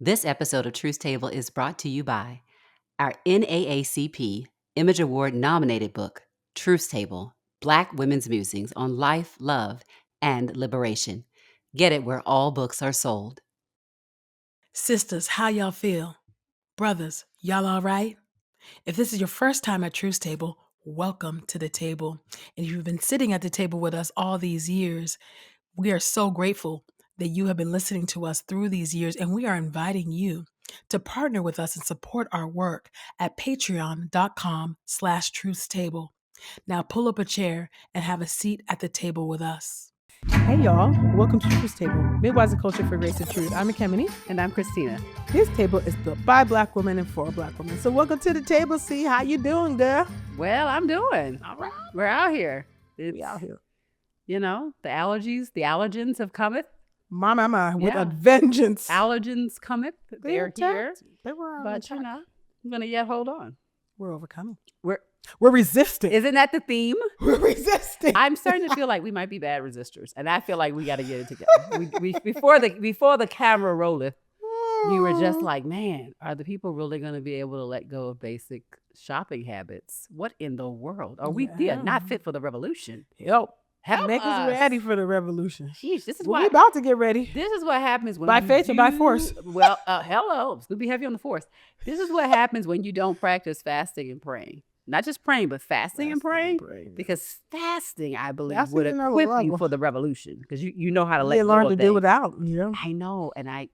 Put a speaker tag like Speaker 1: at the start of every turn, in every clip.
Speaker 1: This episode of Truth Table is brought to you by our NAACP Image Award nominated book, Truth Table, Black Women's Musings on Life, Love, and Liberation. Get it where all books are sold.
Speaker 2: Sisters, how y'all feel? Brothers, y'all all right? If this is your first time at Truth Table, welcome to the table. And if you've been sitting at the table with us all these years, we are so grateful that you have been listening to us through these years, and we are inviting you to partner with us and support our work at patreon.com/truthstable. Now pull up a chair and have a seat at the table with us.
Speaker 3: Hey y'all, welcome to Truth Table, Midwives and Culture for Race and Truth. I'm Ekemini.
Speaker 1: And I'm Christina.
Speaker 3: This table is built by Black women and for Black women. So welcome to the table. See, how you doing, girl?
Speaker 1: Well, I'm doing.
Speaker 3: All right.
Speaker 1: We're out here.
Speaker 3: We out here.
Speaker 1: You know, the allergens have cometh.
Speaker 3: My, with a vengeance.
Speaker 1: Allergens cometh. They're here.
Speaker 3: They were
Speaker 1: But, you know, I'm going to yet hold on.
Speaker 3: We're overcoming.
Speaker 1: We're
Speaker 3: resisting.
Speaker 1: Isn't that the theme?
Speaker 3: We're resisting.
Speaker 1: I'm starting to feel like we might be bad resistors, and I feel like we got to get it together. We before the camera rolleth, we were just like, man, are the people really going to be able to let go of basic shopping habits? What in the world? Are we not fit for the revolution?
Speaker 3: Help
Speaker 1: Make
Speaker 3: us ready for the revolution.
Speaker 1: Jeez, this is
Speaker 3: we about to get ready.
Speaker 1: This is what happens when
Speaker 3: by faith or by force.
Speaker 1: Well, hello, it's gonna be heavy on the force. This is what happens when you don't practice fasting and praying. Not just praying, but fasting and praying. Because fasting, I believe, would equip you for the revolution. Because you know how to let go
Speaker 3: learn
Speaker 1: of
Speaker 3: to
Speaker 1: things.
Speaker 3: do without. Yeah,
Speaker 1: I know, and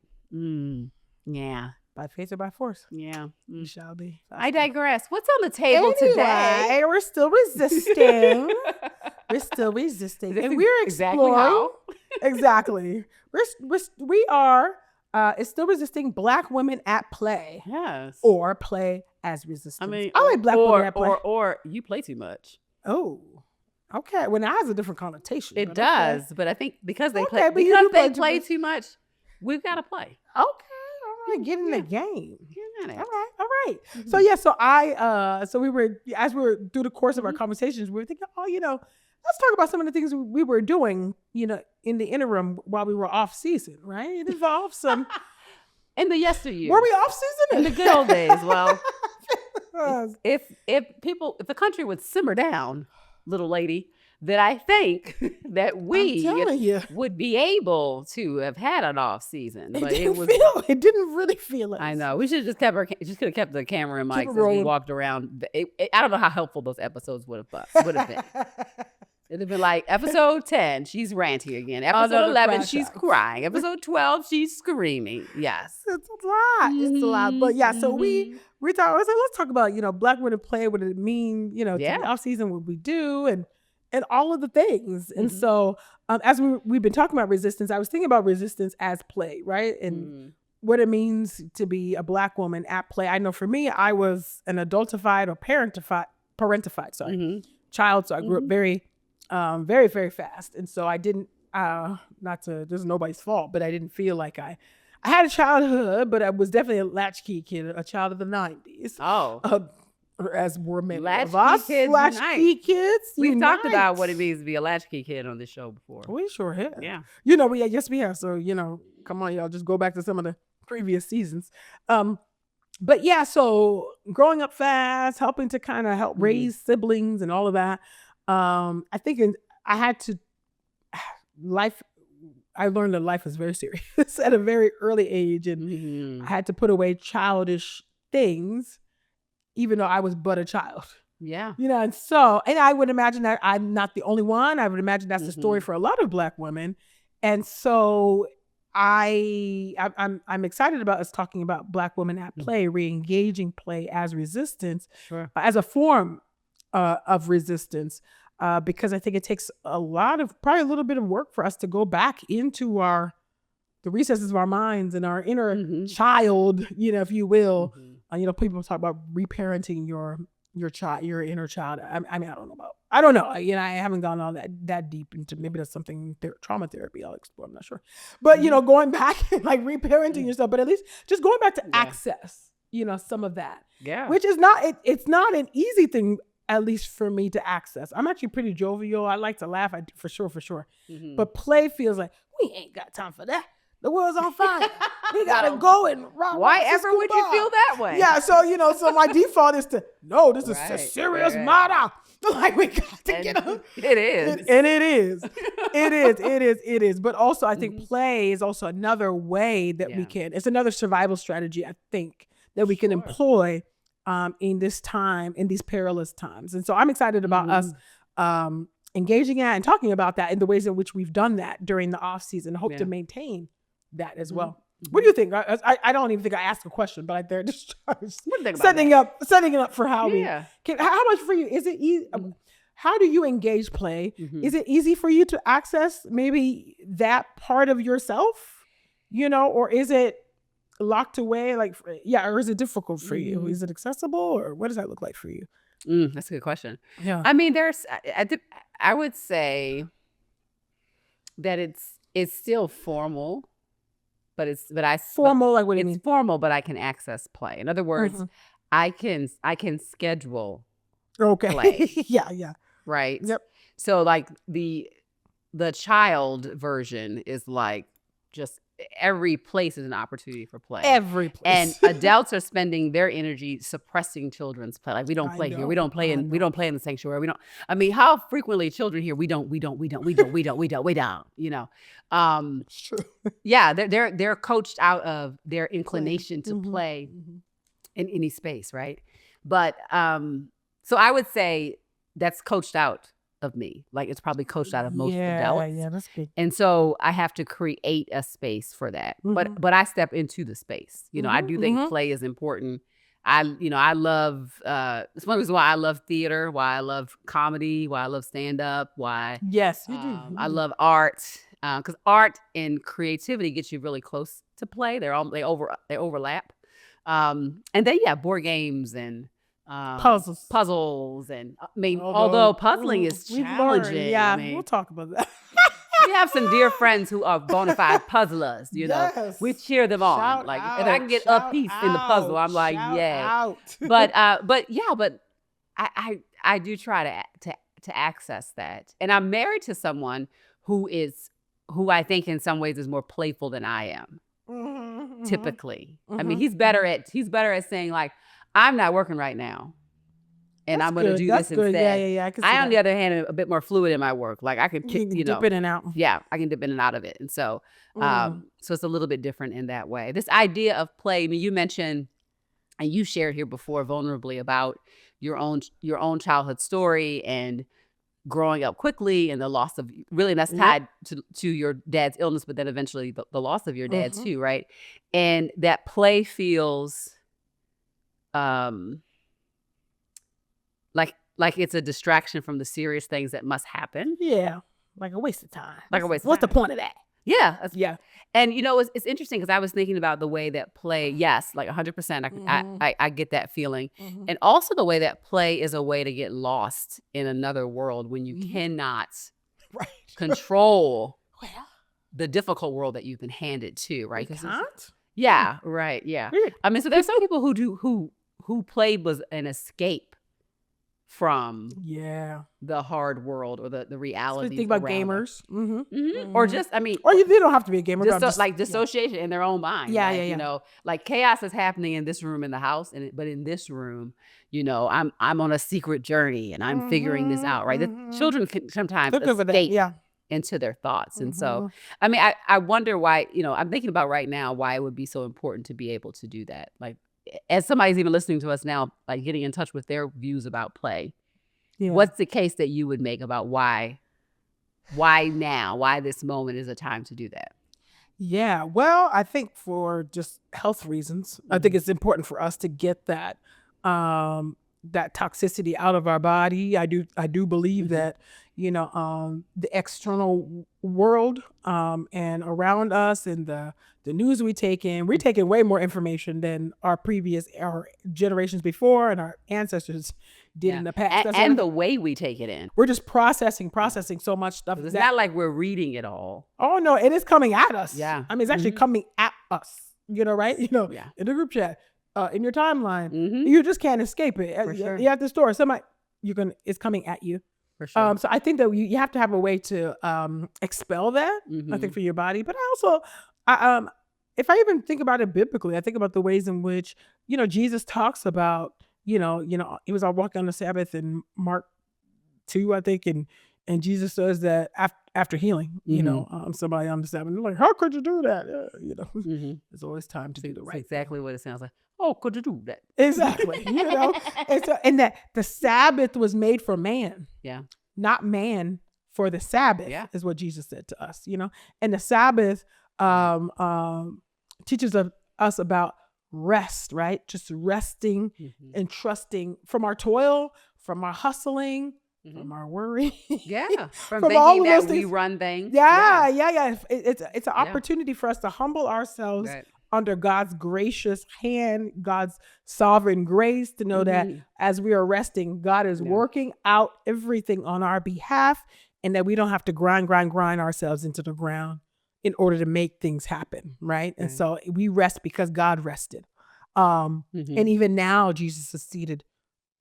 Speaker 1: yeah.
Speaker 3: By faith or by force.
Speaker 1: Yeah.
Speaker 3: You shall be.
Speaker 1: I digress. What's on the table today?
Speaker 3: We're still resisting. And we're exploring.
Speaker 1: Exactly how?
Speaker 3: Exactly. We are still resisting Black women at play.
Speaker 1: Yes.
Speaker 3: Or play as resistance.
Speaker 1: I mean,
Speaker 3: I like Black women at play.
Speaker 1: Or you play too much.
Speaker 3: Oh. Okay. Well, now it has a different connotation.
Speaker 1: It does, but I think because they play too much, we've got to play.
Speaker 3: Okay. All right. Get in the game.
Speaker 1: Get in it.
Speaker 3: All right. Mm-hmm. So we were, as we were through the course of our conversations, we were thinking, let's talk about some of the things we were doing, in the interim while we were off season, right? It involved some.
Speaker 1: In the yesteryear.
Speaker 3: Were we off season?
Speaker 1: In the good old days. Well, if the country would simmer down, little lady, then I think that we would be able to have had an off season. But
Speaker 3: it didn't really feel it.
Speaker 1: I know. We should have could have kept the camera and mics as we walked around. I don't know how helpful those episodes would have been. It'd have been like episode 10, she's ranty again. Episode 11, she's crying. Episode 12, she's screaming. Yes.
Speaker 3: It's a lot. Mm-hmm. It's a lot. But yeah, so we thought, I was like, let's talk about, Black women play, what it mean, to the off season, what we do and all of the things. Mm-hmm. And so as we've been talking about resistance, I was thinking about resistance as play, right? And what it means to be a Black woman at play. I know for me, I was an adultified or parentified, child. So I grew up very, very, very fast. And so I didn't, this is nobody's fault, but I didn't feel like I had a childhood, but I was definitely a latchkey kid, a child of the 90s.
Speaker 1: Oh.
Speaker 3: As were many of us. Latchkey kids.
Speaker 1: We've talked about what it means to be a latchkey kid on this show before.
Speaker 3: We sure have.
Speaker 1: Yeah.
Speaker 3: Yes, we have. So, come on, y'all, just go back to some of the previous seasons. But yeah, so growing up fast, helping to kind of help raise siblings and all of that. I think I learned that life is very serious at a very early age. And I had to put away childish things, even though I was but a child.
Speaker 1: Yeah.
Speaker 3: And I would imagine that I'm not the only one. I would imagine that's the story for a lot of Black women. And so I'm excited about us talking about Black women at play, re-engaging play as resistance, as a form of resistance, because I think it takes probably a little bit of work for us to go back into the recesses of our minds and our inner child, if you will. People talk about reparenting your child, your inner child. I mean, I don't know. I haven't gone all that deep into, maybe that's something trauma therapy I'll explore. I'm not sure. But, going back and like reparenting yourself, but at least just going back to access, some of that.
Speaker 1: Yeah.
Speaker 3: Which is it's not an easy thing, at least for me, to access. I'm actually pretty jovial. I like to laugh, for sure. Mm-hmm. But play feels like, we ain't got time for that. The world's on fire. We gotta go and rock.
Speaker 1: Why ever would you feel that way?
Speaker 3: Yeah, so so my default is to no. This is a serious matter. Like we got to get up.
Speaker 1: It is,
Speaker 3: and it is, it is. But also, I think play is also another way that we can. It's another survival strategy, I think, that we can employ in this time, in these perilous times. And so I'm excited about us engaging at and talking about that in the ways in which we've done that during the off season. Hope to maintain that as well. What do you think? I don't even think I asked a question, but they're just setting it up for how we can. How much for you is it easy? How do you engage play? Is it easy for you to access maybe that part of yourself, or is it locked away? Or is it difficult for you? Is it accessible, or what does that look like for you?
Speaker 1: That's a good question.
Speaker 3: Yeah.
Speaker 1: I mean, I would say that it's still formal. But
Speaker 3: formal, like what do you mean?
Speaker 1: It's formal, but I can access play. In other words, I can schedule play.
Speaker 3: Yeah.
Speaker 1: Right.
Speaker 3: Yep.
Speaker 1: So like the child version is like just every place is an opportunity for play.
Speaker 3: Every place.
Speaker 1: And adults are spending their energy suppressing children's play. Like we don't play here. We don't play in the sanctuary. I mean, how frequently children here, we don't.
Speaker 3: It's true.
Speaker 1: Yeah, they're coached out of their inclination to play in any space, right? But so I would say that's coached out of me. Like it's probably coached out of most adults.
Speaker 3: Yeah, that's good.
Speaker 1: And so I have to create a space for that. But I step into the space. I do think play is important. I love it's one reason why I love theater, why I love comedy, why I love stand-up, why
Speaker 3: yes, you do.
Speaker 1: I love art. Because art and creativity gets you really close to play. They overlap. And then board games and puzzles, and I mean, although puzzling is challenging.
Speaker 3: I mean, we'll talk about that.
Speaker 1: We have some dear friends who are bona fide puzzlers.
Speaker 3: Yes.
Speaker 1: We cheer them on.
Speaker 3: Shout
Speaker 1: if
Speaker 3: I
Speaker 1: can get a piece in the puzzle, I'm like, yeah. But I do try to access that, and I'm married to someone who I think in some ways is more playful than I am. Typically, I mean, he's better at saying like, I'm not working right now, and I'm going to do this instead.
Speaker 3: Yeah.
Speaker 1: I on the other hand, am a bit more fluid in my work. Like I can
Speaker 3: dip in and out.
Speaker 1: Yeah, I can dip in and out of it, and so so it's a little bit different in that way. This idea of play. I mean, you mentioned and you shared here before vulnerably about your own childhood story and growing up quickly and the loss of really, and that's tied to your dad's illness, but then eventually the loss of your dad too, right? And that play feels like it's a distraction from the serious things that must happen.
Speaker 3: Yeah, like a waste of time.
Speaker 1: What's
Speaker 3: the point of that?
Speaker 1: Yeah.
Speaker 3: Yeah.
Speaker 1: And it's interesting because I was thinking about the way that play, yes, like 100%, I get that feeling. And also the way that play is a way to get lost in another world when you cannot control the difficult world that you've been handed to, right?
Speaker 3: You can't?
Speaker 1: Yeah, right, yeah.
Speaker 3: Weird.
Speaker 1: I mean, so there's some people who played was an escape from the hard world or the reality.
Speaker 3: So think about gamers.
Speaker 1: Or just, I mean.
Speaker 3: Or they don't have to be a gamer.
Speaker 1: Like dissociation in their own mind.
Speaker 3: Yeah.
Speaker 1: You know, like chaos is happening in this room in the house, but in this room, I'm on a secret journey and I'm figuring this out, right? The children can sometimes escape into their thoughts. And so, I mean, I wonder why, I'm thinking about right now why it would be so important to be able to do that. Like, as somebody's even listening to us now, like getting in touch with their views about play, what's the case that you would make about why now, why this moment is a time to do that?
Speaker 3: Yeah, well, I think for just health reasons, I think it's important for us to get that that toxicity out of our body. I do believe that, the external world and around us and the news we're taking way more information than our generations before and our ancestors did in the past.
Speaker 1: And the way we take it in.
Speaker 3: We're just processing so much stuff.
Speaker 1: It's not like we're reading it all.
Speaker 3: Oh, no, it is coming at us.
Speaker 1: Yeah.
Speaker 3: I mean, it's actually coming at us, right? In the group chat, in your timeline, you just can't escape it.
Speaker 1: For sure.
Speaker 3: You're at the store, it's coming at you.
Speaker 1: For sure.
Speaker 3: So I think that you have to have a way to expel that, I think, for your body. But I also If I even think about it biblically, I think about the ways in which, Jesus talks about, he was out walking on the Sabbath in Mark 2, I think, and Jesus says that after healing, somebody on the Sabbath, they're like, how could you do that? There's always time to do the
Speaker 1: That's
Speaker 3: right
Speaker 1: exactly what it sounds like. Oh, could you do that?
Speaker 3: Exactly. And that the Sabbath was made for man.
Speaker 1: Yeah.
Speaker 3: Not man for the Sabbath, is what Jesus said to us, And the Sabbath teaches us about rest, right? Just resting and trusting from our toil, from our hustling, from our worry.
Speaker 1: From thinking all of that we run things.
Speaker 3: Yeah. It's an opportunity for us to humble ourselves under God's gracious hand, God's sovereign grace, to know that as we are resting, God is working out everything on our behalf, and that we don't have to grind ourselves into the ground in order to make things happen, right? And so we rest because God rested. And even now, Jesus is seated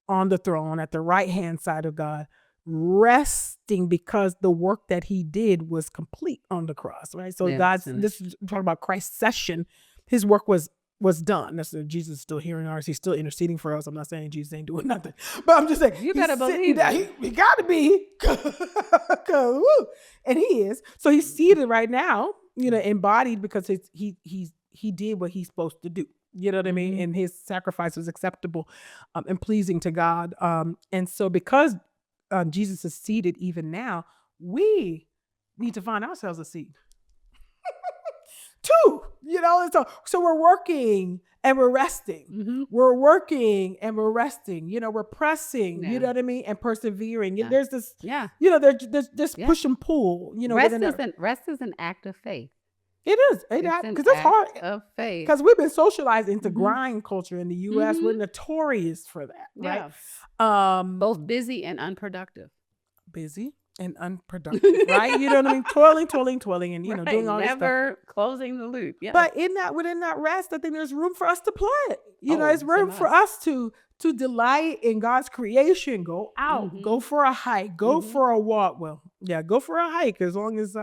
Speaker 3: on the throne at the right-hand side of God, resting because the work that he did was complete on the cross, right? So this is talking about Christ's session. His work was done. That's Jesus is still hearing ours. He's still interceding for us. I'm not saying Jesus ain't doing nothing, but I'm just saying
Speaker 1: you better believe it.
Speaker 3: He got to be, and he is. So he's seated right now, embodied because he did what he's supposed to do. You know what I mean? And his sacrifice was acceptable and pleasing to God. And so because Jesus is seated even now, we need to find ourselves a seat. Too, so we're working and we're resting. We're working and we're resting. We're pressing. You know what I mean, and persevering. There's this. There's this push and pull.
Speaker 1: Rest is an act of faith.
Speaker 3: It is because it's hard
Speaker 1: of faith.
Speaker 3: Because we've been socialized into grind culture in the U.S. We're notorious for that, right?
Speaker 1: Both busy and unproductive.
Speaker 3: Busy and unproductive, right? You know what I mean? Toiling, and doing all this stuff.
Speaker 1: Never closing the loop. Yeah.
Speaker 3: But within that rest, I think there's room for us to play. It's room for us to delight in God's creation. Go out, go for a hike, go for a walk. Well, go for a hike as long as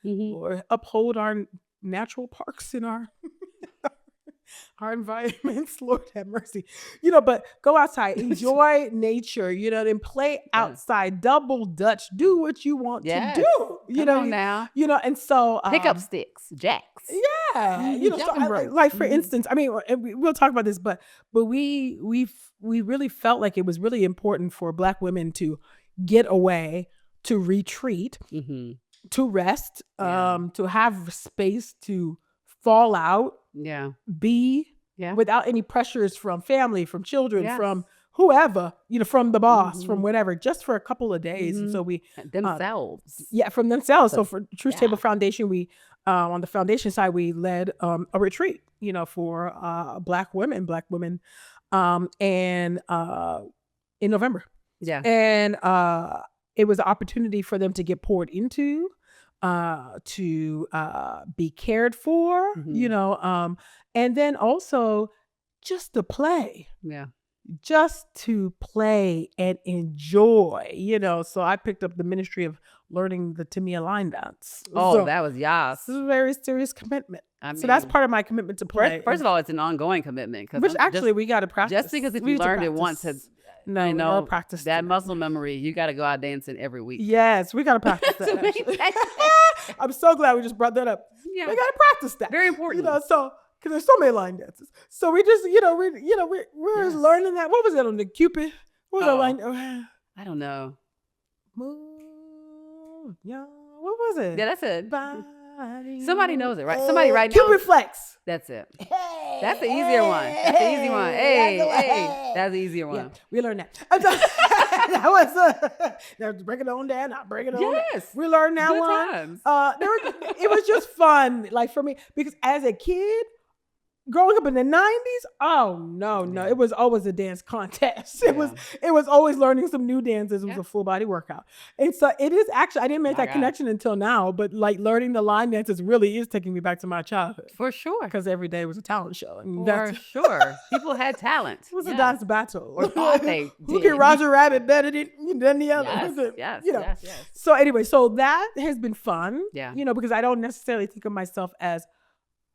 Speaker 3: or uphold our natural parks in our our environments. Lord have mercy. But go outside, enjoy nature, and play outside, double dutch, do what you want to do.
Speaker 1: Now.
Speaker 3: And so
Speaker 1: pick up sticks, jacks.
Speaker 3: Yeah. So for instance, I mean, we'll talk about this, but we really felt like it was really important for Black women to get away, to retreat, to rest, to have space to fall out, be without any pressures from family, from children, from whoever, from the boss, from whatever, just for a couple of days. And so we
Speaker 1: themselves.
Speaker 3: From themselves. So for Truth Table Foundation, we on the foundation side, we led a retreat, for Black women, and in November. Yeah. And it was an opportunity for them to get poured into, to be cared for, and then also just to play. Yeah. Just to play and enjoy, So I picked up the ministry of learning the Timia line dance.
Speaker 1: Oh, that was yas.
Speaker 3: This is a very serious commitment. So that's part of my commitment to play.
Speaker 1: First of all, it's an ongoing commitment.
Speaker 3: Which actually we got to practice.
Speaker 1: Just because if you learned it once,
Speaker 3: no, practice
Speaker 1: that muscle memory. You got to go out dancing every week.
Speaker 3: Yes, we got to practice that. I'm so glad we just brought that up. Yeah, we got to practice that.
Speaker 1: Very important.
Speaker 3: Because there's so many line dances. So we just, we're learning that. What was that on the Cupid? What was that line?
Speaker 1: I don't know.
Speaker 3: Move, yeah. What was it?
Speaker 1: Yeah, that's it. Somebody knows it, right? Somebody right now.
Speaker 3: Cupid Flex.
Speaker 1: That's it. That's the easier one. That's the easy one. Hey, that's the easier one.
Speaker 3: Yeah, we learned that. That was break it on down, not break it on.
Speaker 1: Yes,
Speaker 3: down. We learned that
Speaker 1: good
Speaker 3: one.
Speaker 1: Times.
Speaker 3: It was just fun, like for me, because as a kid, growing up in the 90s, oh no,
Speaker 1: Yeah.
Speaker 3: it was always a dance contest. It was
Speaker 1: Yeah.
Speaker 3: always learning some new dances. It was
Speaker 1: Yeah.
Speaker 3: a full body workout. And so it is actually, I didn't make
Speaker 1: My
Speaker 3: that
Speaker 1: God.
Speaker 3: connection until now, but like learning the line dances really is taking me back to my childhood.
Speaker 1: For sure.
Speaker 3: Because every day was a talent show. And
Speaker 1: For sure. People had talent.
Speaker 3: It was a
Speaker 1: Yes.
Speaker 3: dance battle.
Speaker 1: Or thought they
Speaker 3: Who
Speaker 1: did.
Speaker 3: can Roger Rabbit better than the other?
Speaker 1: Yes,
Speaker 3: Who could-
Speaker 1: yes,
Speaker 3: you know.
Speaker 1: yes, yes.
Speaker 3: So anyway, so that has been fun.
Speaker 1: Yeah.
Speaker 3: You know, because I don't necessarily think of myself as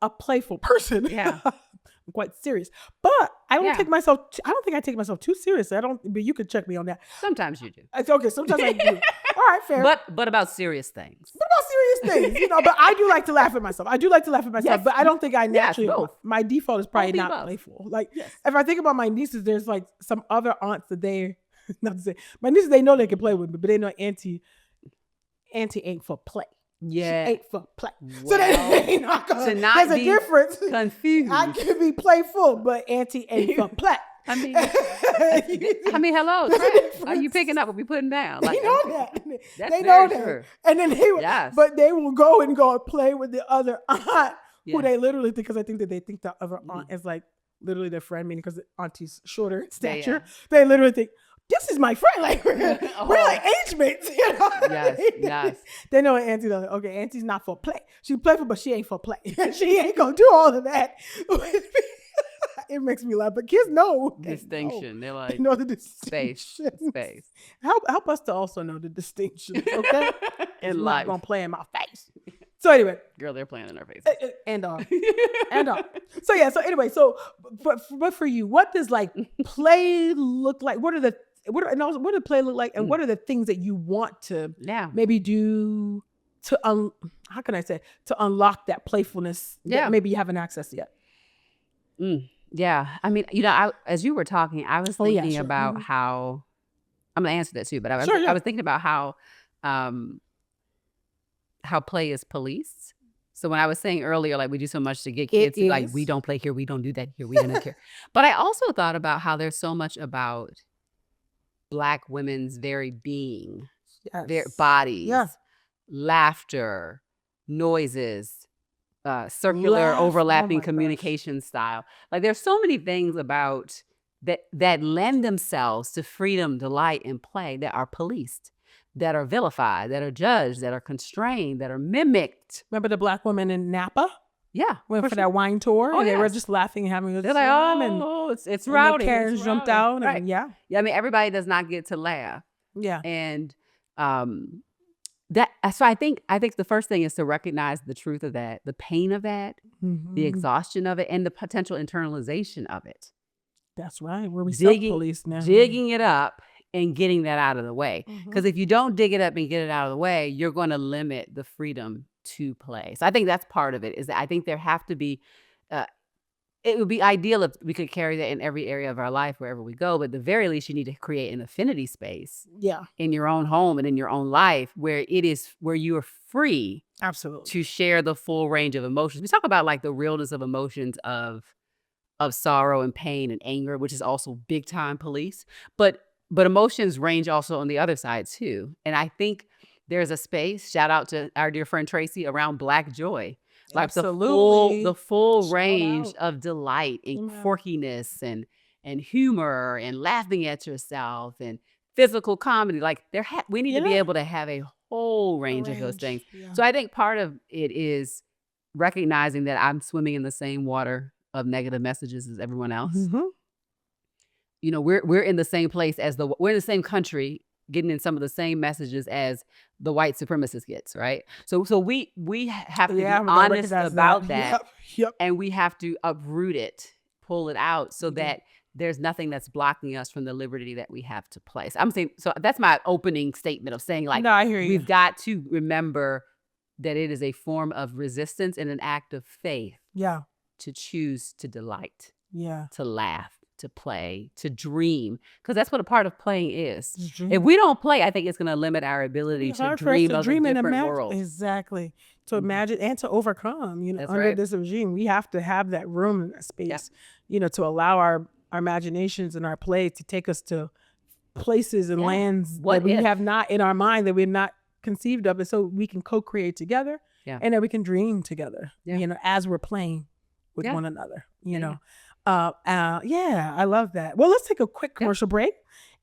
Speaker 3: a playful person.
Speaker 1: Yeah.
Speaker 3: I'm quite serious. But I don't
Speaker 1: Yeah.
Speaker 3: take myself, I don't think I take myself too seriously. But you could check me on that.
Speaker 1: Sometimes you do.
Speaker 3: It's okay, sometimes I do. All right, fair.
Speaker 1: But about serious things.
Speaker 3: What about serious things? You know, but I do like to laugh at myself.
Speaker 1: Yes.
Speaker 3: But I don't think I naturally,
Speaker 1: both.
Speaker 3: my default is probably
Speaker 1: Both be
Speaker 3: not
Speaker 1: both.
Speaker 3: playful. Like,
Speaker 1: Yes.
Speaker 3: if I think about my nieces, there's like some other aunts that they, not to say, my nieces, they know they can play with me, but they know auntie ain't for play.
Speaker 1: Yeah.
Speaker 3: She ain't for play. So
Speaker 1: Well,
Speaker 3: they not gonna,
Speaker 1: to not
Speaker 3: there's a
Speaker 1: be
Speaker 3: difference.
Speaker 1: Confused.
Speaker 3: I can be playful, but auntie ain't for play.
Speaker 1: I mean, hello,
Speaker 3: There's a
Speaker 1: Trent. Are
Speaker 3: difference.
Speaker 1: you picking up what we putting down?
Speaker 3: They know that.
Speaker 1: That's
Speaker 3: They know
Speaker 1: very
Speaker 3: that.
Speaker 1: true.
Speaker 3: And then they will,
Speaker 1: Yes.
Speaker 3: but they will go and play with the other aunt
Speaker 1: Yeah.
Speaker 3: who they literally think, because I think that they think the other aunt is like literally their friend, meaning because the auntie's shorter in stature.
Speaker 1: Yeah.
Speaker 3: They literally think, this is my friend. Like we're
Speaker 1: Oh.
Speaker 3: like age mates. You know?
Speaker 1: Yes, yes.
Speaker 3: They know what auntie does. Okay, auntie's not for play. She playful, but she ain't for play. She ain't gonna do all of that. It makes me laugh, but kids know. They
Speaker 1: Distinction. They're
Speaker 3: know.
Speaker 1: like,
Speaker 3: They know the
Speaker 1: space,
Speaker 3: distinction.
Speaker 1: space.
Speaker 3: Help us to also know the distinctions, okay?
Speaker 1: In
Speaker 3: It's
Speaker 1: life.
Speaker 3: not gonna play in my face. So anyway,
Speaker 1: Girl, they're playing in our faces.
Speaker 3: and so yeah. So anyway, but for you, what does like play look like? What does play look like? And what are the things that you want to
Speaker 1: Yeah.
Speaker 3: maybe do to how can I say, to unlock that playfulness
Speaker 1: Yeah.
Speaker 3: that maybe you haven't accessed yet?
Speaker 1: Yeah. I mean, as you were talking, I was
Speaker 3: Oh, yeah,
Speaker 1: thinking
Speaker 3: sure.
Speaker 1: about
Speaker 3: Mhm.
Speaker 1: how, I'm going to answer that too, but I was,
Speaker 3: Sure, yeah.
Speaker 1: I was thinking about how play is policed. So when I was saying earlier, like we do so much to get kids to, like,
Speaker 3: is.
Speaker 1: we don't play here, we don't do that here, we don't care. But I also thought about how there's so much about Black women's very being, their
Speaker 3: Yes.
Speaker 1: bodies,
Speaker 3: Yeah.
Speaker 1: laughter, noises, circular
Speaker 3: Laugh. Oh
Speaker 1: overlapping
Speaker 3: my gosh.
Speaker 1: communication style. Like there's so many things about that lend themselves to freedom, delight, and play that are policed, that are vilified, that are judged, that are constrained, that are mimicked.
Speaker 3: Remember the Black woman in Napa
Speaker 1: Yeah.
Speaker 3: went for
Speaker 1: sure.
Speaker 3: that wine tour?
Speaker 1: Oh,
Speaker 3: and they were
Speaker 1: yes.
Speaker 3: just laughing and having a good
Speaker 1: They're like,
Speaker 3: time. And
Speaker 1: it's
Speaker 3: and
Speaker 1: rowdy.
Speaker 3: the Karens
Speaker 1: it's
Speaker 3: jumped
Speaker 1: rowdy.
Speaker 3: out. And
Speaker 1: Right.
Speaker 3: yeah.
Speaker 1: Yeah, I mean, everybody does not get to laugh.
Speaker 3: Yeah.
Speaker 1: And so I think the first thing is to recognize the truth of that, the pain of that, the
Speaker 3: Mhm.
Speaker 1: exhaustion of it, and the potential internalization of it.
Speaker 3: That's right. Where we
Speaker 1: Digging-
Speaker 3: self-police now.
Speaker 1: Digging it up and getting that out of the way.
Speaker 3: Mhm.
Speaker 1: Because if you don't dig it up and get it out of the way, you're going to limit the freedom to play. So I think that's part of it, is that I think there have to be, it would be ideal if we could carry that in every area of our life, wherever we go. But at the very least, you need to create an affinity space
Speaker 3: Yeah,
Speaker 1: in your own home and in your own life where you are free
Speaker 3: absolutely.
Speaker 1: to share the full range of emotions. We talk about like the realness of emotions of sorrow and pain and anger, which is also big time police. But emotions range also on the other side too. And I think there's a space, shout out to our dear friend Tracy, around Black joy. Like
Speaker 3: Absolutely.
Speaker 1: the full
Speaker 3: Shout
Speaker 1: range
Speaker 3: out.
Speaker 1: of delight and
Speaker 3: Yeah.
Speaker 1: quirkiness and humor and laughing at yourself and physical comedy. Like we need to be
Speaker 3: Yeah.
Speaker 1: able to have a whole range of those things.
Speaker 3: Yeah.
Speaker 1: So I think part of it is recognizing that I'm swimming in the same water of negative messages as everyone else.
Speaker 3: Mhm.
Speaker 1: You know, we're in the same place we're in the same country, getting in some of the same messages as the white supremacist gets, right? So we have to be
Speaker 3: we gotta
Speaker 1: honest
Speaker 3: recognize
Speaker 1: about that,
Speaker 3: Yep.
Speaker 1: and we have to uproot it, pull it out, so
Speaker 3: Yeah.
Speaker 1: that there's nothing that's blocking us from the liberty that we have to play. So I'm saying, so that's my opening statement of saying, like,
Speaker 3: No, I hear you.
Speaker 1: we've got to remember that it is a form of resistance and an act of faith
Speaker 3: Yeah.
Speaker 1: to choose to delight,
Speaker 3: Yeah.
Speaker 1: to laugh, to play, to dream, because that's what a part of playing is.
Speaker 3: Just dream.
Speaker 1: If we don't play, I think it's going to limit our ability
Speaker 3: It's
Speaker 1: to
Speaker 3: hard for us
Speaker 1: dream
Speaker 3: to
Speaker 1: of
Speaker 3: dream
Speaker 1: a
Speaker 3: and
Speaker 1: different
Speaker 3: imagine.
Speaker 1: world.
Speaker 3: Exactly. To
Speaker 1: Mhm.
Speaker 3: imagine and to overcome,
Speaker 1: That's
Speaker 3: under
Speaker 1: right.
Speaker 3: this regime, we have to have that room and that space,
Speaker 1: Yeah.
Speaker 3: to allow our imaginations and our play to take us to places and
Speaker 1: Yeah.
Speaker 3: lands
Speaker 1: What
Speaker 3: that we
Speaker 1: if?
Speaker 3: have not in our mind, that we're not conceived of. And so we can co-create together
Speaker 1: Yeah.
Speaker 3: and that we can dream together,
Speaker 1: Yeah.
Speaker 3: as we're playing with
Speaker 1: Yeah.
Speaker 3: one another, you
Speaker 1: Yeah,
Speaker 3: know. Yeah, I love that. Well, let's take a quick commercial break.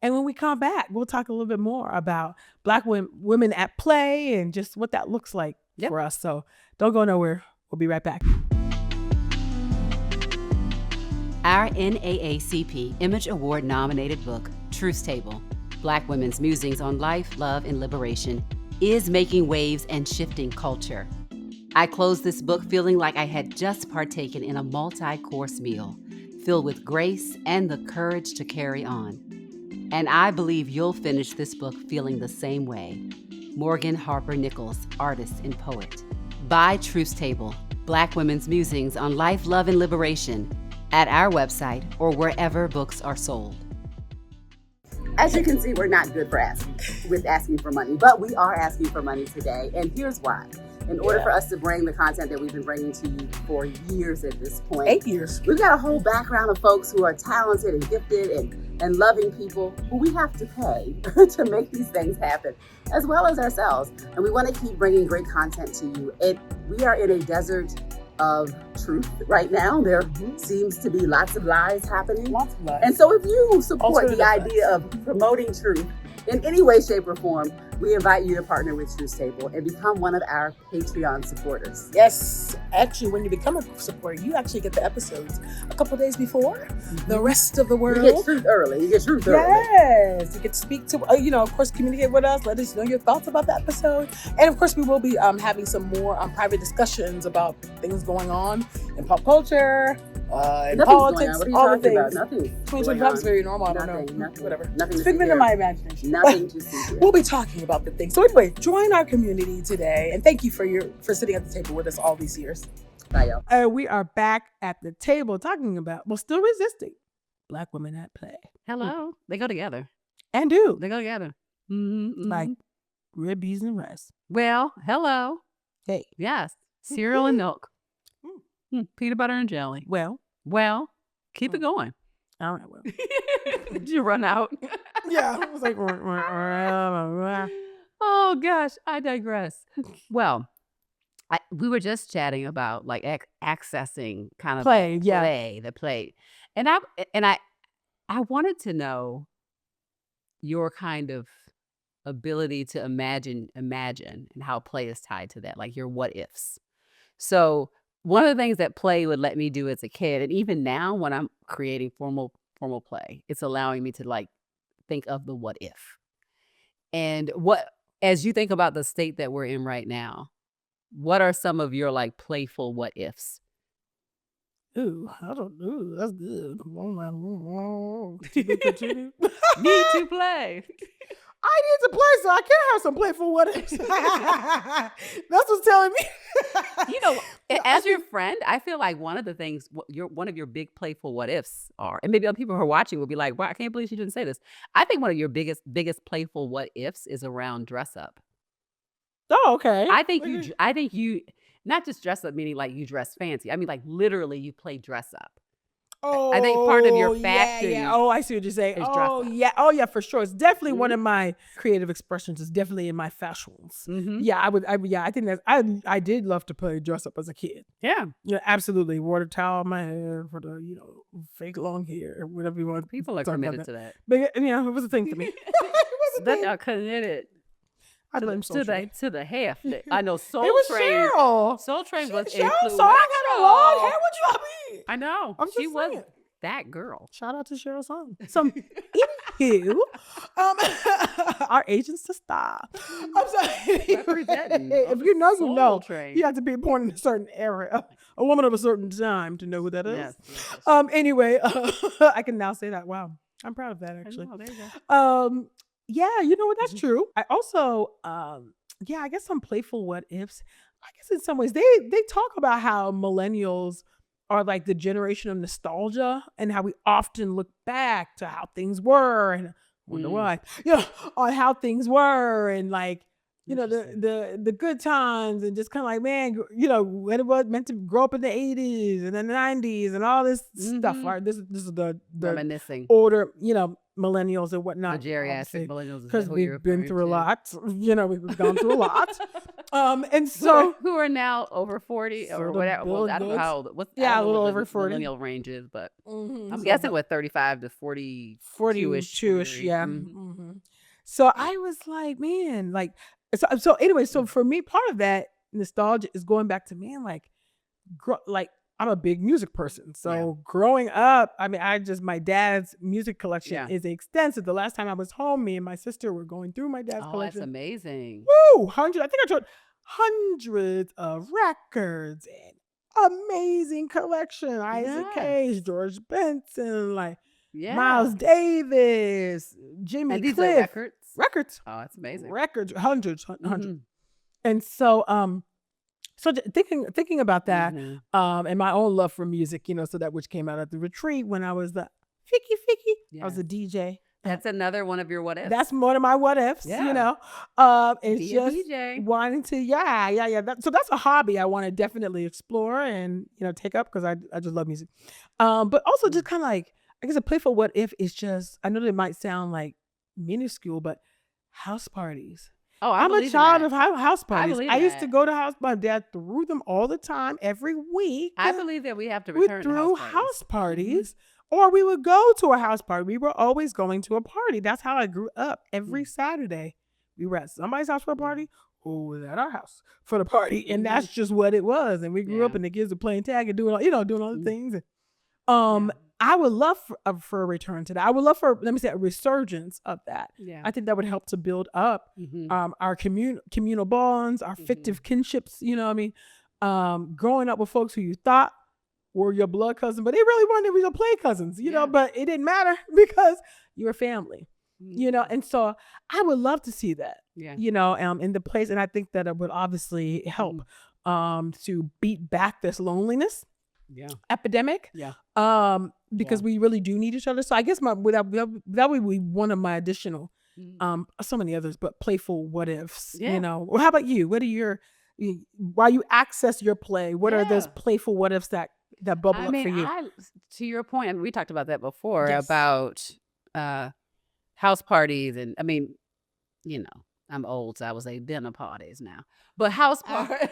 Speaker 3: And when we come back, we'll talk a little bit more about Black women at play and just what that looks like for us. So don't go nowhere. We'll be right back.
Speaker 4: Our NAACP Image Award nominated book, Truth Table, Black Women's Musings on Life, Love, and Liberation, is making waves and shifting culture. I closed this book feeling like I had just partaken in a multi-course meal, filled with grace and the courage to carry on. And I believe you'll finish this book feeling the same way. Morgan Harper Nichols, artist and poet. Buy Truth Table, Black Women's Musings on Life, Love, and Liberation at our website or wherever books are sold.
Speaker 5: As you can see, we're not good for asking for money, but we are asking for money today, and here's why. In order for us to bring the content that we've been bringing to you for years at this point,
Speaker 3: 8 years,
Speaker 5: we've got a whole background of folks who are talented and gifted and loving people who we have to pay to make these things happen, as well as ourselves. And we want to keep bringing great content to you. We are in a desert of truth right now. There seems to be lots of lies happening.
Speaker 3: Lots of lies.
Speaker 5: And so if you support the
Speaker 3: Alternative
Speaker 5: idea of promoting truth in any way, shape, or form, we invite you to partner with Truth Table and become one of our Patreon supporters.
Speaker 2: Yes, actually, when you become a supporter, you actually get the episodes a couple days before the rest of the world.
Speaker 5: You get truth early. You get truth early.
Speaker 2: Yes, you get to speak to, of course, communicate with us. Let us know your thoughts about the episode. And of course, we will be having some more private discussions about things going on in pop culture, in politics, all the things.
Speaker 5: Nothing.
Speaker 2: 2025 is very normal. I don't know.
Speaker 5: Nothing.
Speaker 2: Whatever.
Speaker 5: Nothing.
Speaker 2: It's figment of my imagination.
Speaker 5: Nothing to see here.
Speaker 2: We'll be talking about the things. So anyway, join our community today, and thank you for sitting at the table with us all these years.
Speaker 5: Bye, y'all.
Speaker 3: We are back at the table talking about, still resisting Black women at play.
Speaker 1: Hello. They go together.
Speaker 3: And do.
Speaker 1: They go together. Mm-hmm.
Speaker 3: Like red beans and rice.
Speaker 1: Well, hello.
Speaker 3: Hey.
Speaker 1: Yes. Cereal and milk. Peanut butter and jelly.
Speaker 3: Well,
Speaker 1: keep it going.
Speaker 3: all right, well.
Speaker 1: Did you run out?
Speaker 3: Yeah, it was like,
Speaker 1: oh gosh, I digress. Well, we were just chatting about like accessing kind of the play, and I wanted to know your kind of ability to imagine, and how play is tied to that, like your what ifs. So one of the things that play would let me do as a kid, and even now when I'm creating formal play, it's allowing me to like think of the what if. And as you think about the state that we're in right now, what are some of your like playful what ifs?
Speaker 3: Ooh, I don't know. That's good.
Speaker 1: Need to play.
Speaker 3: I need to play, so I can have some playful what ifs. That's what's telling me.
Speaker 1: As your friend, I feel like one of the things, one of your big playful what ifs are, and maybe other people who are watching will be like, wow, I can't believe she didn't say this. I think one of your biggest playful what ifs is around dress up.
Speaker 3: Oh, okay.
Speaker 1: I think you not just dress up, meaning like you dress fancy. I mean, like literally you play dress up.
Speaker 3: Oh,
Speaker 1: I think part of your fashion.
Speaker 3: Yeah. Oh, I see what you're saying.
Speaker 1: is dress
Speaker 3: Oh,
Speaker 1: up.
Speaker 3: yeah. Oh, yeah, for sure. It's definitely one of my creative expressions. It's definitely in my fashions.
Speaker 1: Mm-hmm.
Speaker 3: Yeah, I think that's, I did love to play dress up as a kid.
Speaker 1: Yeah.
Speaker 3: Yeah, absolutely. Wore a towel on my hair for the, fake long hair, whatever you want.
Speaker 1: People are
Speaker 3: talk about
Speaker 1: committed to that.
Speaker 3: But, it was a thing for me. It was a
Speaker 1: They
Speaker 3: thing.
Speaker 1: are committed
Speaker 3: I blame Soul Train.
Speaker 1: to the hair. I know Soul
Speaker 3: It was
Speaker 1: Train.
Speaker 3: Cheryl.
Speaker 1: Soul Train was
Speaker 3: Cheryl,
Speaker 1: influential.
Speaker 3: so I got a long hair. What you mean?
Speaker 1: I know.
Speaker 3: I'm
Speaker 1: She
Speaker 3: just
Speaker 1: was
Speaker 3: saying.
Speaker 1: that girl.
Speaker 3: Shout out to Cheryl Song. So, anywho, our agents to stop. I'm sorry.
Speaker 1: Representing
Speaker 3: if you know, you
Speaker 1: Soul
Speaker 3: know.
Speaker 1: Train.
Speaker 3: You have to be born in a certain era, a woman of a certain time to know who that is.
Speaker 1: Yes.
Speaker 3: Anyway, I can now say that. Wow, I'm proud of that actually.
Speaker 1: Oh, there you go.
Speaker 3: Yeah, you know what? That's true. I also, I guess some playful what ifs. I guess in some ways they talk about how millennials are like the generation of nostalgia and how we often look back to how things were and wonder why, on how things were and like, the good times and just kind of like, man, when it was meant to grow up in the 80s and then the 90s and all this stuff. Right? This is the
Speaker 1: Reminiscing.
Speaker 3: order, millennials and
Speaker 1: The
Speaker 3: whatnot.
Speaker 1: geriatric millennials,
Speaker 3: Because we've been through a lot. You know, we've gone through a lot. And so
Speaker 1: who are now over 40
Speaker 3: Sort
Speaker 1: or
Speaker 3: of
Speaker 1: whatever. Well, I don't know
Speaker 3: goods.
Speaker 1: how old. What's, I
Speaker 3: Yeah,
Speaker 1: don't
Speaker 3: a
Speaker 1: know
Speaker 3: little
Speaker 1: what
Speaker 3: over
Speaker 1: the
Speaker 3: 40.
Speaker 1: millennial range is, but
Speaker 3: Mhm.
Speaker 1: I'm
Speaker 3: So
Speaker 1: guessing with 35 to 42-ish.
Speaker 3: 42ish, yeah.
Speaker 1: Mhm.
Speaker 3: So I was like, man, like, so anyway, so for me, part of that nostalgia is going back to, man, like, like I'm a big music person. So growing up, I mean, my dad's music collection is extensive. The last time I was home, me and my sister were going through my dad's
Speaker 1: Oh, that's
Speaker 3: collection.
Speaker 1: amazing.
Speaker 3: Woo! I think I told hundreds of records and amazing collection. Isaac
Speaker 1: Yes.
Speaker 3: Hayes, George Benson, like
Speaker 1: Yeah.
Speaker 3: Miles Davis, Jimmy
Speaker 1: And these
Speaker 3: Cliff.
Speaker 1: are records?
Speaker 3: Records.
Speaker 1: Oh, that's amazing.
Speaker 3: Records, hundreds.
Speaker 1: Mhm.
Speaker 3: And so so thinking about that,
Speaker 1: Mhm.
Speaker 3: and my own love for music, you know, so that which came out at the retreat when I was the Ficky. I was a DJ.
Speaker 1: That's another one of your what ifs.
Speaker 3: That's one of my what ifs,
Speaker 1: Yeah.
Speaker 3: you know. It's
Speaker 1: Be a
Speaker 3: just
Speaker 1: DJ.
Speaker 3: wanting to, so that's a hobby I want to definitely explore and, you know, take up because I just love music. But also just kind of like, I guess a playful what if is just, I know that it might sound like minuscule, but house parties.
Speaker 1: Oh,
Speaker 3: I'm a child of house parties.
Speaker 1: believe
Speaker 3: I used to
Speaker 1: that.
Speaker 3: go to house. My dad threw them all the time, every week.
Speaker 1: I believe that we have to
Speaker 3: we
Speaker 1: return to
Speaker 3: threw
Speaker 1: house
Speaker 3: house
Speaker 1: parties.
Speaker 3: parties, or we would go to a house party. We were always going to a party. That's how I grew up. Every Saturday, we were at somebody's house for a party, or was at our house for the party, and that's just what it was. And we grew up, and the kids were playing tag and doing all the things. I would love for a return to that. I would love for, let me say, a resurgence of that.
Speaker 1: Yeah.
Speaker 3: I think that would help to build up our communal bonds, our fictive kinships. You know what I mean? Growing up with folks who you thought were your blood cousin, but they really weren't. They were your play cousins, you know, but it didn't matter because you were family, you know? And so I would love to see that, you know, in the place. And I think that it would obviously help to beat back this loneliness epidemic. Because we really do need each other. So I guess that would be one of my additional, so many others, but playful what ifs, you know. Well, how about you? What are while you access your play, what are those playful what ifs that bubble up for you?
Speaker 1: To your point, we talked about that before about house parties. And I mean, you know, I'm old, so I would say dinner parties now. But house parties.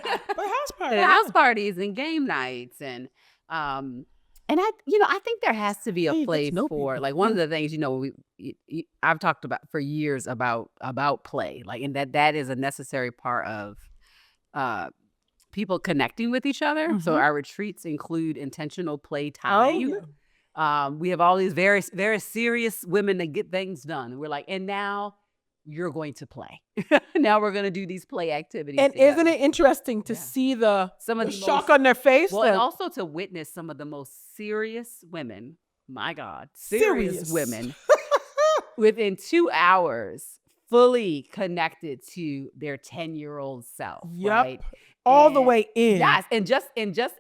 Speaker 1: House parties and game nights and I think there has to be a place for, like, one of the things, you know, I've talked about for years about play, like, and that is a necessary part of people connecting with each other. So our retreats include intentional play time. We have all these very, very serious women that get things done. And we're like, and now you're going to play. Now we're going to do these play activities.
Speaker 3: And
Speaker 1: together.
Speaker 3: isn't it interesting to see some of the shock on their face?
Speaker 1: Well, and also to witness some of the most serious women, my God, serious women within 2 hours fully connected to their 10-year-old self. Right?
Speaker 3: All the way in.
Speaker 1: Yes. And just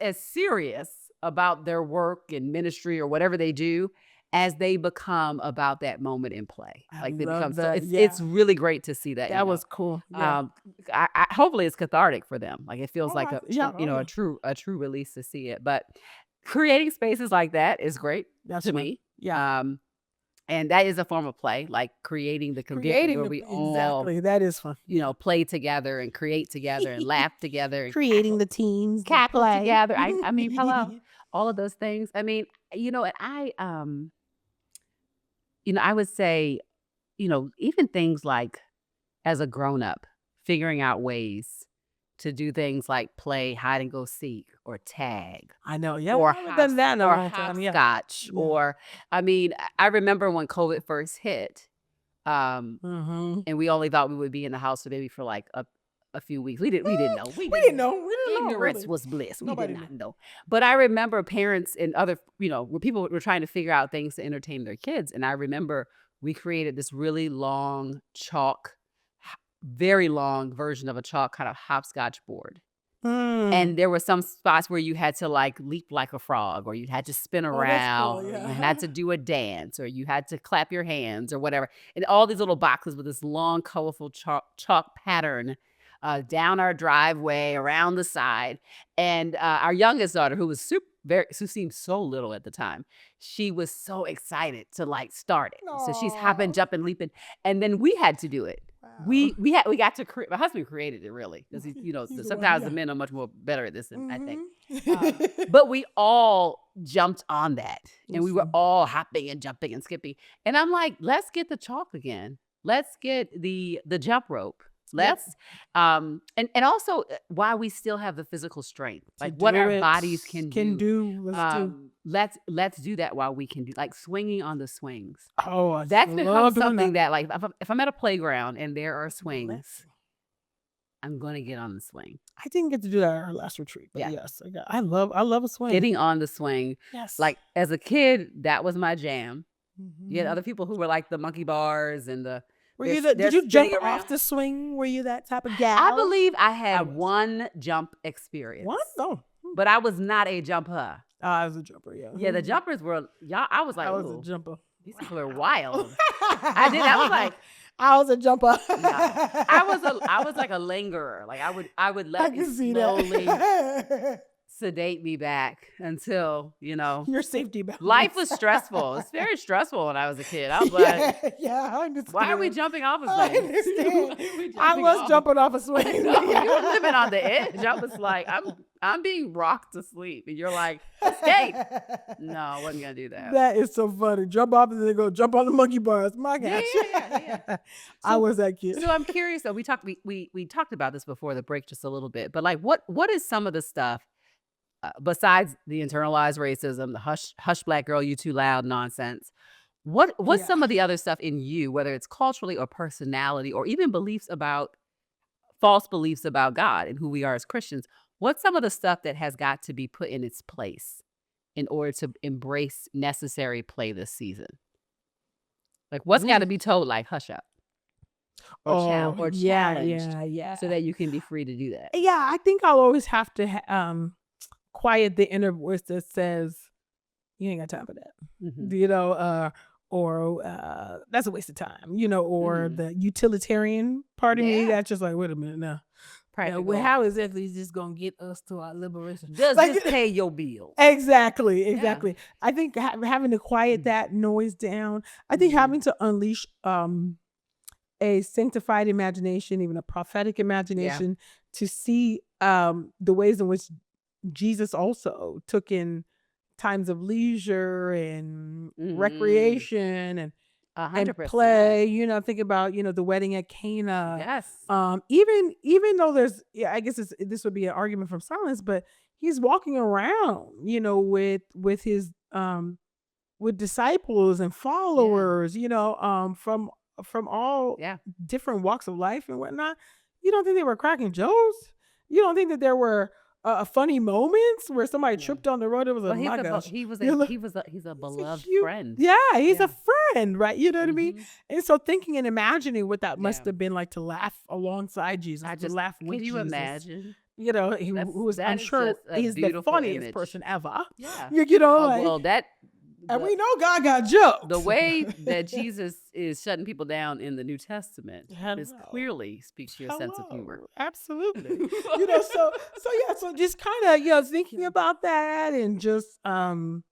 Speaker 1: as serious about their work and ministry or whatever they do as they become about that moment in play. Like they become it's really great to see that.
Speaker 3: That was cool.
Speaker 1: Hopefully it's cathartic for them. Like it feels like a true release to see it. But creating spaces like that is great to me. Yeah. And that is a form of play, like creating the conditions where we all
Speaker 3: that is fun.
Speaker 1: You know, play together and create together and laugh together and
Speaker 3: creating the teams,
Speaker 1: cackle together. I mean, hello, all of those things. I mean, you know, and I would say, you know, even things like as a grown up, figuring out ways to do things like play hide and go seek or tag.
Speaker 3: I know,
Speaker 1: or hopscotch. Or, I mean, I remember when COVID first hit, and we only thought we would be in the house maybe for like a few weeks. We didn't know. We didn't know. Ignorance was bliss. We did not know. But I remember parents and other, you know, where people were trying to figure out things to entertain their kids. And I remember we created this really long very long version of a chalk kind of hopscotch board. And there were some spots where you had to like leap like a frog, or you had to spin around, or you had to do a dance, or you had to clap your hands or whatever. And all these little boxes with this long, colorful chalk pattern down our driveway, around the side. And our youngest daughter, who was who seemed so little at the time, she was so excited to like start it. So she's hopping, jumping, leaping, and then we had to do it.
Speaker 3: Wow.
Speaker 1: We got to create. My husband created it really because sometimes the men are much more better at this than I think. But we all jumped on that, and we were all hopping and jumping and skipping. And I'm like, let's get the chalk again. Let's get the jump rope. Let's and also why we still have the physical strength, like what our bodies can do. Let's do that while we can do, like swinging on the swings.
Speaker 3: Oh,
Speaker 1: that's become something that like if I'm at a playground and there are swings, I'm gonna get on the swing.
Speaker 3: I didn't get to do that at our last retreat, but yes, I love a swing.
Speaker 1: Getting on the swing.
Speaker 3: Yes.
Speaker 1: Like as a kid, that was my jam. You had other people who were like the monkey bars and the.
Speaker 3: Did you jump off the swing? Were you that type of gal?
Speaker 1: I believe I had one jump experience.
Speaker 3: What? No.
Speaker 1: But I was not a jumper.
Speaker 3: I was a jumper, yeah.
Speaker 1: Yeah, the jumpers were, I was like,
Speaker 3: I was a jumper.
Speaker 1: These people are wild. I was like.
Speaker 3: I was a jumper.
Speaker 1: No, I was like a lingerer. Like I would let it slowly sedate me back until,
Speaker 3: your safety boundaries.
Speaker 1: Life was stressful. It's very stressful when I was a kid. I was like,
Speaker 3: I understand.
Speaker 1: Why are we jumping off a swing?
Speaker 3: I understand. I was jumping off a swing.
Speaker 1: You were living on the edge. I was like, I'm being rocked to sleep. And you're like, escape. No, I wasn't going to do that.
Speaker 3: That is so funny. Jump off and then go jump on the monkey bars. My gosh.
Speaker 1: Yeah.
Speaker 3: I was that kid.
Speaker 1: So I'm curious. So we talked about this before the break just a little bit. But like, what is some of the stuff besides the internalized racism, the hush black girl, you too loud nonsense? What's some of the other stuff in you, whether it's culturally or personality or even false beliefs about God and who we are as Christians? What's some of the stuff that has got to be put in its place in order to embrace necessary play this season? Like what's got to be told, like hush up or challenged,
Speaker 3: yeah,
Speaker 1: so that you can be free to do that?
Speaker 3: Yeah, I think I'll always have to quiet the inner voice that says, "You ain't got time for that," or that's a waste of time, or the utilitarian part of me that's just like, wait a minute now. Well, how exactly is this gonna get us to our liberation?
Speaker 1: Does this pay your bills?
Speaker 3: Exactly. I think having to quiet that noise down. I think having to unleash a sanctified imagination, even a prophetic imagination, to see the ways in which Jesus also took in times of leisure and recreation and
Speaker 1: 100%.
Speaker 3: play, think about, the wedding at Cana.
Speaker 1: Yes.
Speaker 3: Even though there's, I guess this would be an argument from silence, but he's walking around, with his, with disciples and followers, from all different walks of life and whatnot. You don't think they were cracking jokes? You don't think that there were funny moments where somebody tripped on the road? It was
Speaker 1: he's a beloved friend.
Speaker 3: Yeah, he's a friend, right? You know what I mean? And so thinking and imagining what that must have been like to laugh alongside Jesus, to laugh with
Speaker 1: Jesus. Can you imagine?
Speaker 3: Who was, I'm sure, he's the funniest person ever.
Speaker 1: Yeah.
Speaker 3: And we know God got jokes.
Speaker 1: The way that Jesus is shutting people down in the New Testament clearly speaks to your sense of humor.
Speaker 3: Absolutely. So just kind of, thinking about that and just, and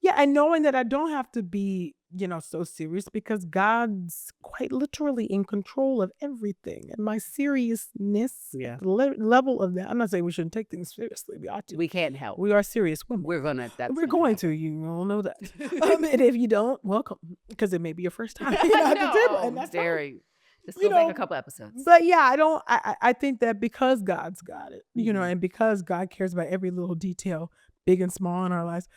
Speaker 3: knowing that I don't have to be, so serious because God's quite literally in control of everything. And my seriousness, the level of that, I'm not saying we shouldn't take things seriously. We ought to.
Speaker 1: We can't help.
Speaker 3: We are serious women.
Speaker 1: We're going to.
Speaker 3: You all know that. And if you don't, welcome, because it may be your first time at the table. And that's
Speaker 1: very. Just go back a couple episodes.
Speaker 3: But I think that because God's got it, and because God cares about every little detail, big and small in our lives,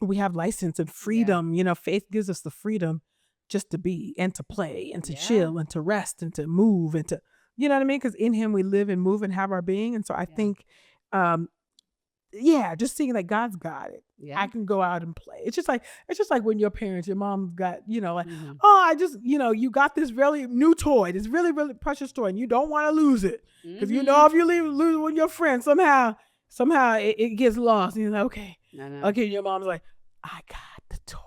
Speaker 3: we have license and freedom. Faith gives us the freedom just to be and to play and to chill and to rest and to move and to, you know what I mean? Because in him we live and move and have our being. And so I think, just seeing that God's got it. I can go out and play. It's just like when your mom got, I just, you got this really new toy, this really, really precious toy, and you don't want to lose it. Because if you lose it with your friend, somehow it gets lost. And you're like, okay. Okay, your mom's like, I got the toy.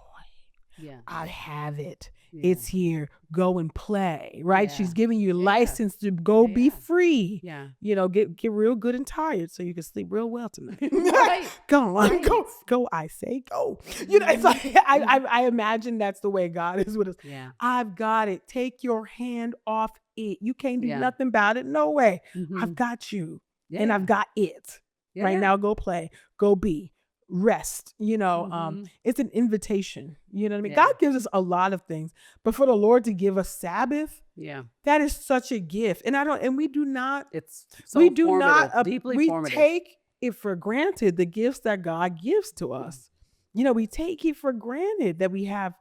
Speaker 3: Yeah. I have it. It's here. Go and play, right?
Speaker 1: Yeah.
Speaker 3: She's giving you
Speaker 1: Yeah.
Speaker 3: license to go be
Speaker 1: Yeah.
Speaker 3: free.
Speaker 1: Yeah.
Speaker 3: You know, get real good and tired so you can sleep real well tonight.
Speaker 1: Right.
Speaker 3: Go on,
Speaker 1: Right.
Speaker 3: go. I say go. You know, it's like I imagine that's the way God is with us.
Speaker 1: Yeah.
Speaker 3: I've got it. Take your hand off it. You can't do
Speaker 1: Yeah.
Speaker 3: nothing about it. No way.
Speaker 1: Mhm.
Speaker 3: I've got you,
Speaker 1: Yeah.
Speaker 3: and I've got it.
Speaker 1: Yeah.
Speaker 3: Right now, go play. Go be. Rest. You know,
Speaker 1: Mhm.
Speaker 3: it's an invitation. You know what I mean?
Speaker 1: Yeah.
Speaker 3: God gives us a lot of things, but for the Lord to give us Sabbath,
Speaker 1: Yeah.
Speaker 3: that is such a gift. And we do not.
Speaker 1: It's so
Speaker 3: We do not.
Speaker 1: formative, deeply
Speaker 3: We
Speaker 1: formative.
Speaker 3: take it for granted, the gifts that God gives to us. You know, we take it for granted that we have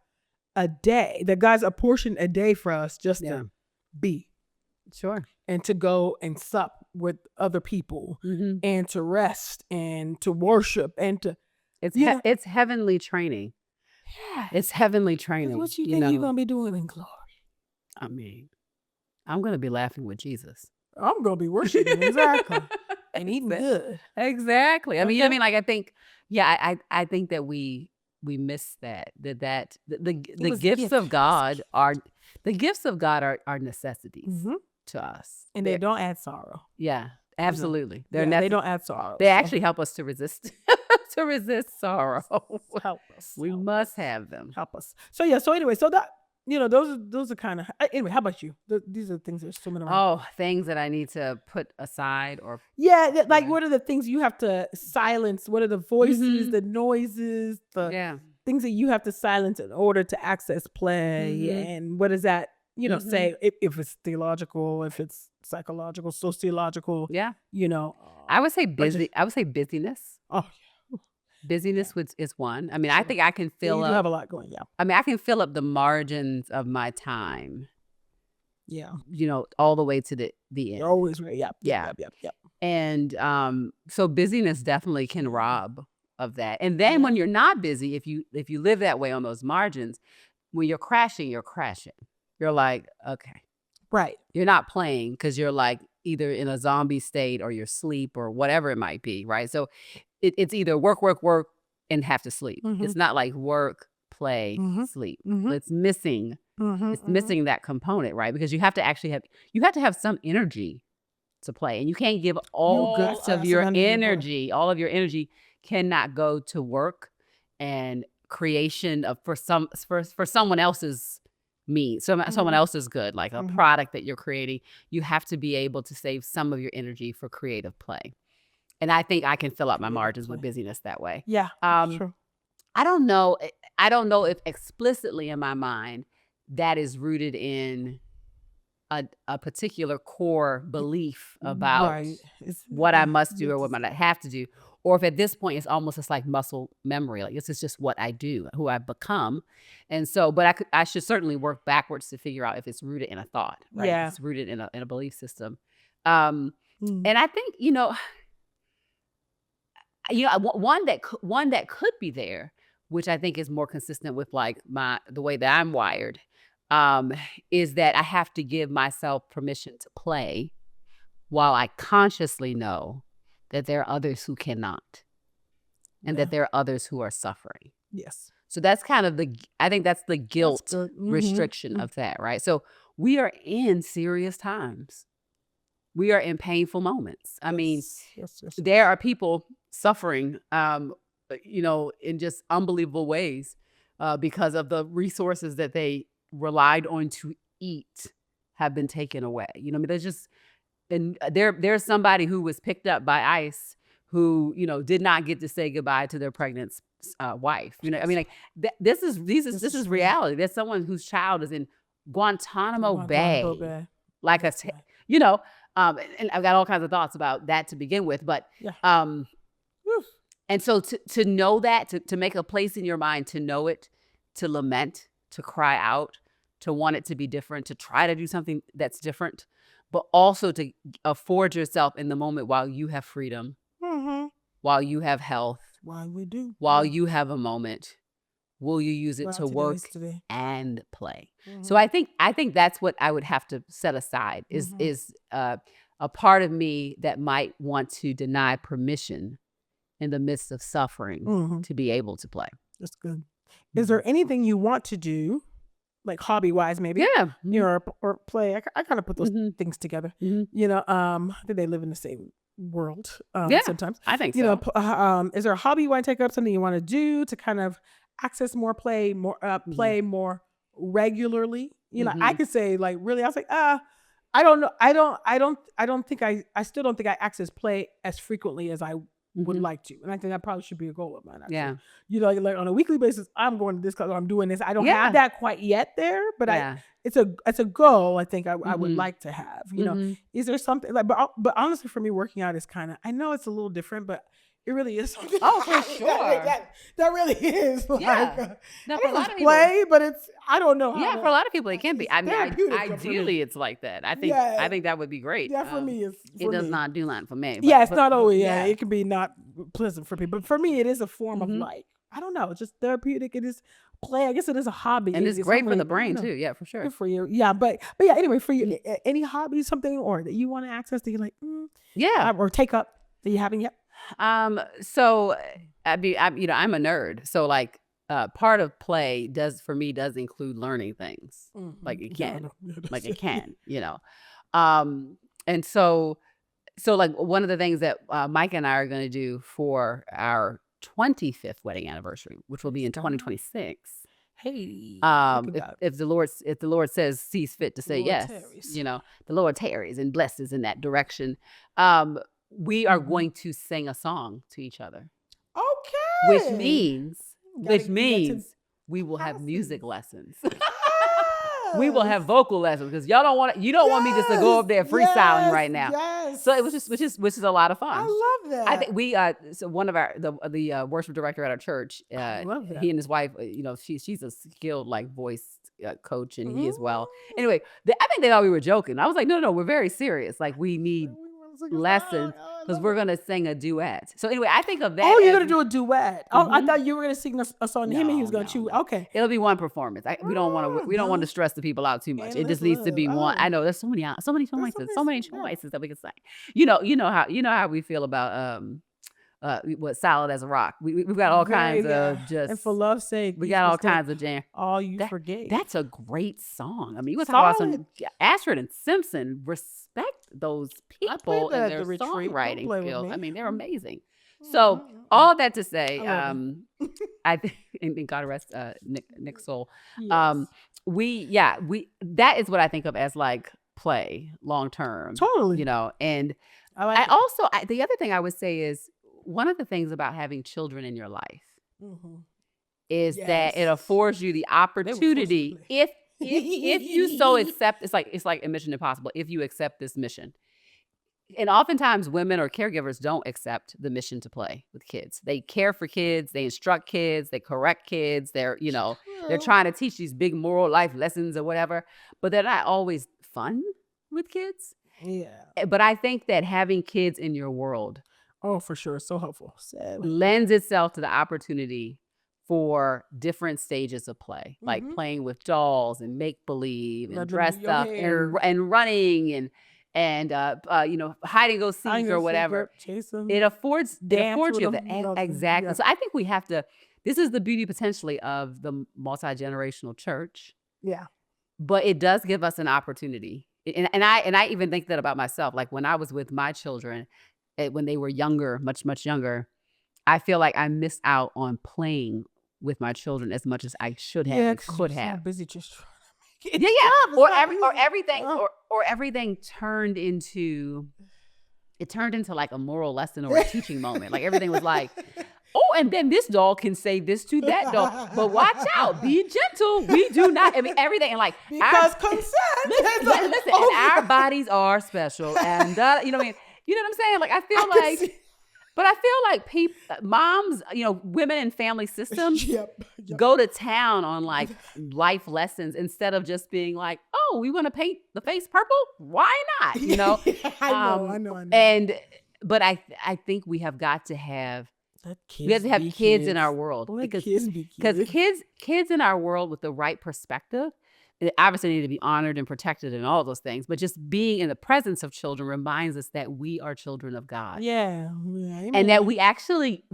Speaker 3: a day, that God's apportioned a day for us just
Speaker 1: Yeah.
Speaker 3: to be
Speaker 1: Sure.
Speaker 3: and to go and sup with other people
Speaker 1: Mhm.
Speaker 3: and to rest and to worship and to,
Speaker 1: It's
Speaker 3: you know,
Speaker 1: it's heavenly training. It's heavenly training.
Speaker 3: what you
Speaker 1: you
Speaker 3: think
Speaker 1: know?
Speaker 3: you're going to be doing in glory?
Speaker 1: I mean, I'm gonna be laughing with Jesus.
Speaker 3: I'm going to be worshiping, exactly, and eating good.
Speaker 1: Exactly. I mean, you know what I
Speaker 3: Okay.
Speaker 1: mean? Like, I think, yeah, I think that we miss that the
Speaker 3: was
Speaker 1: gifts
Speaker 3: gift.
Speaker 1: of God are necessities
Speaker 3: Mhm.
Speaker 1: to us.
Speaker 3: And they don't add sorrow.
Speaker 1: Yeah, absolutely. They're
Speaker 3: Yeah, they don't add sorrow.
Speaker 1: They
Speaker 3: so
Speaker 1: actually help us to resist to resist sorrow.
Speaker 3: help us.
Speaker 1: We
Speaker 3: help
Speaker 1: must
Speaker 3: us,
Speaker 1: have them.
Speaker 3: help us. So yeah. So anyway, so that, you know, those are kind of, anyway. How about you? These are the things that are swimming around.
Speaker 1: Oh, things that I need to put aside or
Speaker 3: Yeah, like
Speaker 1: Right.
Speaker 3: what are the things you have to silence? What are the voices,
Speaker 1: Mhm.
Speaker 3: the noises, the
Speaker 1: yeah.
Speaker 3: things that you have to silence in order to access play?
Speaker 1: Mhm.
Speaker 3: And what does that, you know,
Speaker 1: Mhm.
Speaker 3: say if it's theological, if it's psychological, sociological,
Speaker 1: Yeah.
Speaker 3: you know?
Speaker 1: I would say
Speaker 3: but just-
Speaker 1: busy. I would say busyness.
Speaker 3: Oh,
Speaker 1: Busyness is one. I mean, I
Speaker 3: Sure.
Speaker 1: think I can
Speaker 3: yeah,
Speaker 1: fill
Speaker 3: you do
Speaker 1: up.
Speaker 3: have a lot going. Yeah,
Speaker 1: I mean, I can fill up the margins of my time,
Speaker 3: yeah.
Speaker 1: you know, all the way to the
Speaker 3: You're
Speaker 1: end.
Speaker 3: always right. Yep,
Speaker 1: Yeah.
Speaker 3: yep.
Speaker 1: And so busyness definitely can rob of that. And then when you're not busy, if you live that way on those margins, when you're crashing, You're like, okay.
Speaker 3: Right.
Speaker 1: You're not playing because you're like either in a zombie state or you're asleep or whatever it might be, right? So it's either work, and have to sleep.
Speaker 3: Mhm.
Speaker 1: It's not like work, play,
Speaker 3: Mhm.
Speaker 1: sleep.
Speaker 3: Mhm.
Speaker 1: It's missing.
Speaker 3: Mhm,
Speaker 1: It's
Speaker 3: mhm.
Speaker 1: missing that component, right? Because you have to have some energy to play, and you can't give all
Speaker 3: got to
Speaker 1: of
Speaker 3: have
Speaker 1: your
Speaker 3: some energy to play.
Speaker 1: energy. All of your energy cannot go to work and creation of for someone else's someone else's good, like a
Speaker 3: Mhm.
Speaker 1: product that you're creating. You have to be able to save some of your energy for creative play. And I think I can fill up my
Speaker 3: Creative
Speaker 1: margins with
Speaker 3: play.
Speaker 1: busyness that way.
Speaker 3: Yeah, true.
Speaker 1: I don't know if explicitly in my mind that is rooted in a particular core belief about
Speaker 3: Right. It's
Speaker 1: what I must do or
Speaker 3: it's-
Speaker 1: what I have to do, or if at this point it's almost just like muscle memory, like this is just what I do, who I've become. And so, but I should certainly work backwards to figure out if it's rooted in a thought, right?
Speaker 3: Yeah.
Speaker 1: If it's rooted in a belief system.
Speaker 3: Mm.
Speaker 1: And I think, one that could be there, which I think is more consistent with like the way that I'm wired, is that I have to give myself permission to play while I consciously know that there are others who cannot, and
Speaker 3: Yeah.
Speaker 1: that there are others who are suffering.
Speaker 3: Yes.
Speaker 1: So that's kind of I think that's the guilt
Speaker 3: good. Mhm.
Speaker 1: restriction of that, right? So we are in serious times. We are in painful moments. I mean,
Speaker 3: Yes.
Speaker 1: there are people suffering, in just unbelievable ways because of the resources that they relied on to eat have been taken away. You know, I mean, there's just, and there's somebody who was picked up by ICE who, did not get to say goodbye to their pregnant wife. You know, I mean, like this is
Speaker 3: is
Speaker 1: reality. There's someone whose child is in Guantanamo Bay, like
Speaker 3: That's
Speaker 1: a,
Speaker 3: right.
Speaker 1: and I've got all kinds of thoughts about that to begin with, but
Speaker 3: Yeah.
Speaker 1: and so to know that, to make a place in your mind, to know it, to lament, to cry out, to want it to be different, to try to do something that's different, but also to afford yourself in the moment while you have freedom,
Speaker 3: Mm-hmm.
Speaker 1: while you have health,
Speaker 3: Why we do?
Speaker 1: while
Speaker 3: Yeah.
Speaker 1: you have a moment, will you use it
Speaker 3: Well,
Speaker 1: to
Speaker 3: today
Speaker 1: work
Speaker 3: is today.
Speaker 1: and play?
Speaker 3: Mhm.
Speaker 1: So I think that's what I would have to set aside is
Speaker 3: Mhm.
Speaker 1: a part of me that might want to deny permission in the midst of suffering
Speaker 3: Mhm.
Speaker 1: to be able to play.
Speaker 3: That's good. Is there anything you want to do like hobby wise, maybe.
Speaker 1: Yeah.
Speaker 3: You know, or play. I kind of put those
Speaker 1: Mhm.
Speaker 3: things together.
Speaker 1: Mhm.
Speaker 3: You know, I think they live in the same world.
Speaker 1: Yeah,
Speaker 3: Sometimes.
Speaker 1: I think so.
Speaker 3: You know, is there a hobby you want to take up? Something you want to do to kind of access more play, play more regularly? You know, I could say like really, I was like, I don't know. I don't think I still don't think I access play as frequently as I would like to. And I think that probably should be a goal of mine. Actually.
Speaker 1: Yeah.
Speaker 3: You know, like on a weekly basis, I'm going to this class or I'm doing this. I don't
Speaker 1: Yeah.
Speaker 3: have that quite yet there, but
Speaker 1: Yeah.
Speaker 3: it's a goal I think I would like to have. You know,
Speaker 1: Mhm.
Speaker 3: is there something like, but honestly for me, working out is kind of, I know it's a little different, but it really is something.
Speaker 1: Oh, for sure.
Speaker 3: that really is. Like,
Speaker 1: Yeah. No, for a lot of people.
Speaker 3: play, but it's, I don't know.
Speaker 1: Yeah, for a lot of people it can be. I mean,
Speaker 3: therapeutic for me.
Speaker 1: ideally it's like that. I think
Speaker 3: Yeah.
Speaker 1: I think that would be great.
Speaker 3: Yeah, for me,
Speaker 1: it does not do that for me.
Speaker 3: Yeah, it's not always. Yeah, it can be not pleasant for people, but for me, it is a form of like, I don't know, it's just therapeutic. It is play. I guess it is a hobby,
Speaker 1: and it's great for
Speaker 3: something,
Speaker 1: the brain
Speaker 3: you know,
Speaker 1: too. Yeah, for sure.
Speaker 3: Good for you. Yeah, but yeah. Anyway, for you, any hobbies, something or that you want to access that you're like,
Speaker 1: Yeah.
Speaker 3: or take up that you haven't yet.
Speaker 1: So I'm a nerd. So like part of play does include learning things. Like it can. Like it can, you know. And so like one of the things that Mike and I are going to do for our 25th wedding anniversary, which will be in 2026.
Speaker 3: Hey,
Speaker 1: if the Lord says sees fit to say yes,
Speaker 3: tarries.
Speaker 1: you know, the Lord tarries and blesses in that direction. We are going to sing a song to each other.
Speaker 3: Okay.
Speaker 1: Which means
Speaker 3: Gotta get
Speaker 1: we will have music lessons.
Speaker 3: Yes.
Speaker 1: We will have vocal lessons because you don't want me just to go up there freestyling right now.
Speaker 3: Yes.
Speaker 1: So it was just which is a lot of fun.
Speaker 3: I love that.
Speaker 1: I think we so one of our the worship director at our church,
Speaker 3: I love that.
Speaker 1: he and his wife, you know, she's a skilled like voice coach and he as well. Anyway, I think they thought we were joking. I was like, no, we're very serious. Like we need lessons because we're gonna sing a duet. So anyway, I think of that.
Speaker 3: Oh, you're gonna do a duet. Oh, I thought you were gonna sing a song to him and he was gonna choose.
Speaker 1: No.
Speaker 3: Okay,
Speaker 1: It'll be one performance. We don't want to stress the people out too much.
Speaker 3: And
Speaker 1: It just
Speaker 3: let's
Speaker 1: needs to be
Speaker 3: live.
Speaker 1: one. I know there's so many choices that we can sing. You know how we feel about what Solid as a Rock. We've got all kinds of just,
Speaker 3: and for love's sake,
Speaker 1: we got all kinds of jam.
Speaker 3: All you forgave.
Speaker 1: That's a great song. I mean, you want to talk about some
Speaker 3: Solid.
Speaker 1: Ashford and Simpson. Respect those
Speaker 3: I played
Speaker 1: people
Speaker 3: that
Speaker 1: and
Speaker 3: at
Speaker 1: their
Speaker 3: the retreat. Don't
Speaker 1: songwriting
Speaker 3: play with
Speaker 1: skills.
Speaker 3: me.
Speaker 1: I mean, they're amazing. So all that to say,
Speaker 3: I love
Speaker 1: I think, and God rest Nick's soul.
Speaker 3: Yes.
Speaker 1: That is what I think of as like play long term.
Speaker 3: Totally.
Speaker 1: You know, and
Speaker 3: I like
Speaker 1: I
Speaker 3: it.
Speaker 1: also the other thing I would say is one of the things about having children in your life is that it
Speaker 3: Yes.
Speaker 1: affords you the opportunity if you so accept it's like a Mission Impossible if you accept this mission. And oftentimes women or caregivers don't accept the mission to play with kids. They care for kids, they instruct kids, they correct kids, they're trying to teach these big moral life lessons or whatever, but they're not always fun with kids.
Speaker 3: Yeah.
Speaker 1: But I think that having kids in your world
Speaker 3: Oh, for sure. So helpful. Sad.
Speaker 1: lends itself to the opportunity for different stages of play, like playing with dolls and make believe and
Speaker 3: Let them do
Speaker 1: dress
Speaker 3: your
Speaker 1: up
Speaker 3: hair.
Speaker 1: and running and hide and go seek or whatever.
Speaker 3: Chase them.
Speaker 1: It affords
Speaker 3: Dance
Speaker 1: you
Speaker 3: with
Speaker 1: that.
Speaker 3: them, you know,
Speaker 1: Exactly.
Speaker 3: yeah.
Speaker 1: So I think we have to. This is the beauty potentially of the multi-generational church,
Speaker 3: Yeah.
Speaker 1: but it does give us an opportunity. And I even think that about myself. Like when I was with my children, when they were younger, much younger, I feel like I missed out on playing with my children as much as I should have and
Speaker 3: 'cause
Speaker 1: could
Speaker 3: you're so
Speaker 1: have.
Speaker 3: busy just trying to make it.
Speaker 1: Yeah.
Speaker 3: It's
Speaker 1: Or
Speaker 3: not easy.
Speaker 1: everything
Speaker 3: Oh.
Speaker 1: or everything turned into like a moral lesson or a teaching moment. Like everything was like, oh, and then this doll can say this to that doll. But watch out, be gentle. We do not. I mean, everything and like
Speaker 3: Because consent.
Speaker 1: listen, and our bodies are special, and you know what I mean. You know what I'm saying? Like I feel like. But I feel like people, moms, women in family systems
Speaker 3: Yep.
Speaker 1: go to town on like life lessons instead of just being like, oh, we want to paint the face purple? Why not? You know?
Speaker 3: I know.
Speaker 1: But I think we have got to have,
Speaker 3: Let
Speaker 1: we have to have
Speaker 3: be
Speaker 1: kids in our world.
Speaker 3: Let
Speaker 1: Because
Speaker 3: kids be kids.
Speaker 1: kids in our world with the right perspective, they obviously need to be honored and protected and all those things. But just being in the presence of children reminds us that we are children of God.
Speaker 3: Yeah.
Speaker 1: And that we actually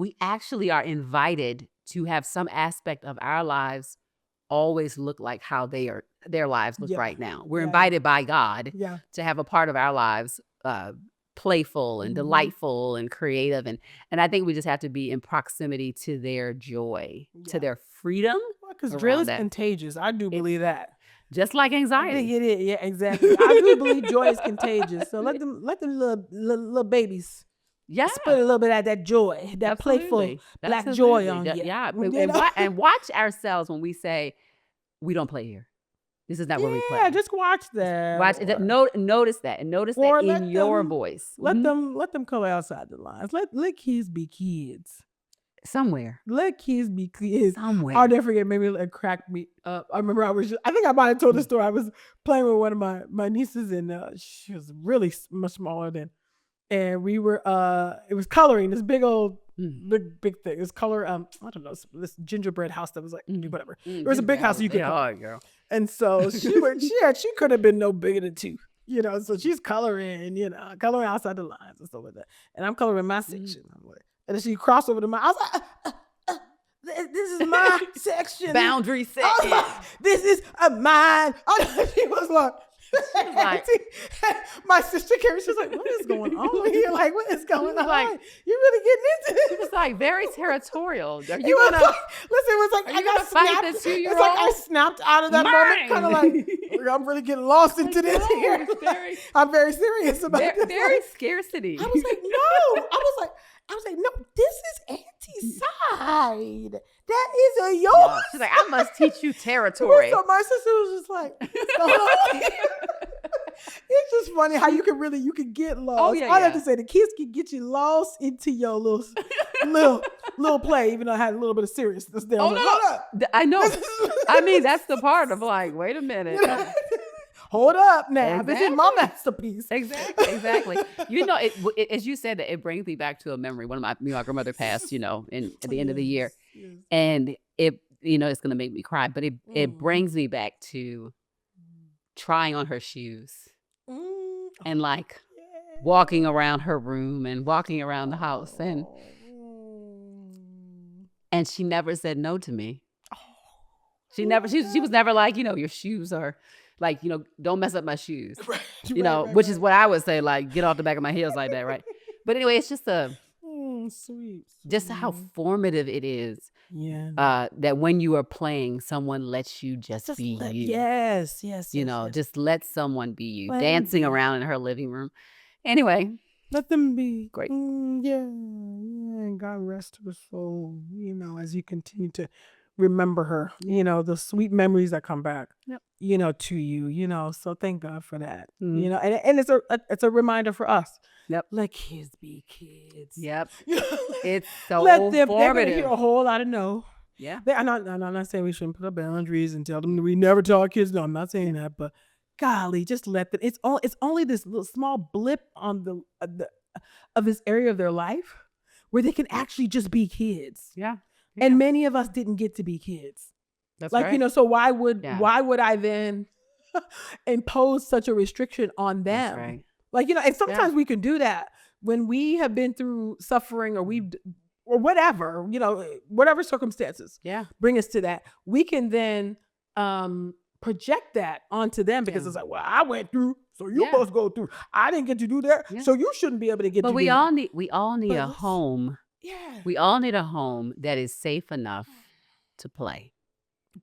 Speaker 1: are invited to have some aspect of our lives always look like how their lives look
Speaker 3: Yeah.
Speaker 1: right now. We're
Speaker 3: Yeah.
Speaker 1: invited by God
Speaker 3: Yeah.
Speaker 1: to have a part of our lives playful and
Speaker 3: Mhm.
Speaker 1: delightful and creative, and I think we just have to be in proximity to their joy,
Speaker 3: Yeah.
Speaker 1: to their freedom,
Speaker 3: Because
Speaker 1: around
Speaker 3: drill is
Speaker 1: that.
Speaker 3: contagious. I do believe that.
Speaker 1: just like
Speaker 3: I think
Speaker 1: anxiety.
Speaker 3: it is. Yeah, exactly. I do believe joy is contagious. So let them little babies
Speaker 1: Yeah,
Speaker 3: split a little bit of that joy, that playful
Speaker 1: absolutely.
Speaker 3: black
Speaker 1: Absolutely.
Speaker 3: joy on you.
Speaker 1: Yeah,
Speaker 3: You
Speaker 1: and,
Speaker 3: know?
Speaker 1: and watch ourselves when we say we don't play here. This is not where we play.
Speaker 3: Yeah, just watch that.
Speaker 1: Watch that. Notice that, and notice
Speaker 3: Or
Speaker 1: that
Speaker 3: let
Speaker 1: in your
Speaker 3: them-
Speaker 1: voice.
Speaker 3: Let
Speaker 1: Mhm.
Speaker 3: them color outside the lines. Let kids be kids.
Speaker 1: Somewhere.
Speaker 3: Let kids be kids.
Speaker 1: Somewhere.
Speaker 3: I'll never forget. Maybe it cracked me up. I remember I think I might have told the story. I was playing with one of my nieces, and she was really much smaller than. And we were it was coloring this big old big thing. This color I don't know, this gingerbread house that was like whatever. It was a big house you could color.
Speaker 1: girl.
Speaker 3: And so she could have been no bigger than 2. You know, so she's coloring, coloring outside the lines and stuff like that. And I'm coloring my section. I'm like, and then she crossed over to mine. I was like, this is my section.
Speaker 1: Boundary set.
Speaker 3: I was like, this is mine. She was like,
Speaker 1: like-
Speaker 3: my sister came. She was like, what is going on here? Like, what is going on?
Speaker 1: like,
Speaker 3: You're really getting into
Speaker 1: It
Speaker 3: this.
Speaker 1: was like very territorial. Are
Speaker 3: It
Speaker 1: you
Speaker 3: was
Speaker 1: gonna?
Speaker 3: like, listen, it was like
Speaker 1: Are
Speaker 3: I
Speaker 1: you
Speaker 3: got
Speaker 1: gonna fight
Speaker 3: snapped.
Speaker 1: the
Speaker 3: It's
Speaker 1: 2-year-old?
Speaker 3: like I snapped out of that moment, kind of like I'm really getting lost into this
Speaker 1: no,
Speaker 3: here.
Speaker 1: it's very-
Speaker 3: I'm very serious about this.
Speaker 1: Very
Speaker 3: Like,
Speaker 1: scarcity.
Speaker 3: I was like, no. I was like, no. This is anti-side. That is a yoke.
Speaker 1: Yeah. She's like, I must teach you territory.
Speaker 3: So my sister was just like, it's just funny how you can get lost.
Speaker 1: Oh, yeah,
Speaker 3: I have
Speaker 1: yeah.
Speaker 3: to say the kids can get you lost into your little play, even though I had a little bit of seriousness there.
Speaker 1: Oh,
Speaker 3: I'm like,
Speaker 1: no.
Speaker 3: hold up.
Speaker 1: I know. I mean, that's the part of like, wait a minute.
Speaker 3: Hold up now. This is my
Speaker 1: Exactly.
Speaker 3: masterpiece.
Speaker 1: Exactly. You know, as you said that, it brings me back to a memory. One of my grandmother passed, at the end of the year,
Speaker 3: Yes.
Speaker 1: and it, it's gonna make me cry, but it brings me back to trying on her shoes
Speaker 3: Mm.
Speaker 1: and like
Speaker 3: Yeah.
Speaker 1: walking around her room and walking around the house, and she never said no to me. She was never like, your shoes are like, don't mess up my shoes. Which is what I would say, like, get off the back of my heels like that, right? But anyway, it's just
Speaker 3: Sweet.
Speaker 1: just how formative it is
Speaker 3: Yeah.
Speaker 1: that when you are playing, someone lets you just be you.
Speaker 3: Yes.
Speaker 1: Just let someone be you,
Speaker 3: Let 'em
Speaker 1: dancing
Speaker 3: be.
Speaker 1: around in her living room. Anyway,
Speaker 3: Let them be.
Speaker 1: Great.
Speaker 3: Yeah. And God rest her soul, as you continue to remember her, the sweet memories that come back,
Speaker 1: Yep.
Speaker 3: To you, so thank God for that,
Speaker 1: Mhm.
Speaker 3: and it's a reminder for us.
Speaker 1: Yep.
Speaker 3: Let kids be kids.
Speaker 1: yep, it's so
Speaker 3: Let them, they're gonna
Speaker 1: formative.
Speaker 3: hear a whole lot of no.
Speaker 1: Yeah.
Speaker 3: I'm not saying we shouldn't put up boundaries and tell them that we never tell our kids. No, I'm not saying that, but golly, just let them. It's only this little small blip on the of this area of their life where they can actually just be kids.
Speaker 1: Yeah.
Speaker 3: And many of us didn't get to be kids.
Speaker 1: That's
Speaker 3: Like,
Speaker 1: right.
Speaker 3: so why would
Speaker 1: Yeah.
Speaker 3: I then impose such a restriction on them?
Speaker 1: That's right.
Speaker 3: Like, and sometimes we can do that when we have been through suffering or or whatever, whatever circumstances
Speaker 1: Yeah.
Speaker 3: bring us to that. We can then project that onto them because
Speaker 1: Yeah.
Speaker 3: it's like, well, I went through, so you
Speaker 1: Yeah.
Speaker 3: must go through. I didn't get to do that,
Speaker 1: Yeah.
Speaker 3: so you shouldn't be able to get
Speaker 1: But
Speaker 3: to
Speaker 1: we
Speaker 3: do
Speaker 1: all
Speaker 3: that.
Speaker 1: need
Speaker 3: But
Speaker 1: a
Speaker 3: let's-
Speaker 1: home.
Speaker 3: Yeah.
Speaker 1: We all need a home that is safe enough to play.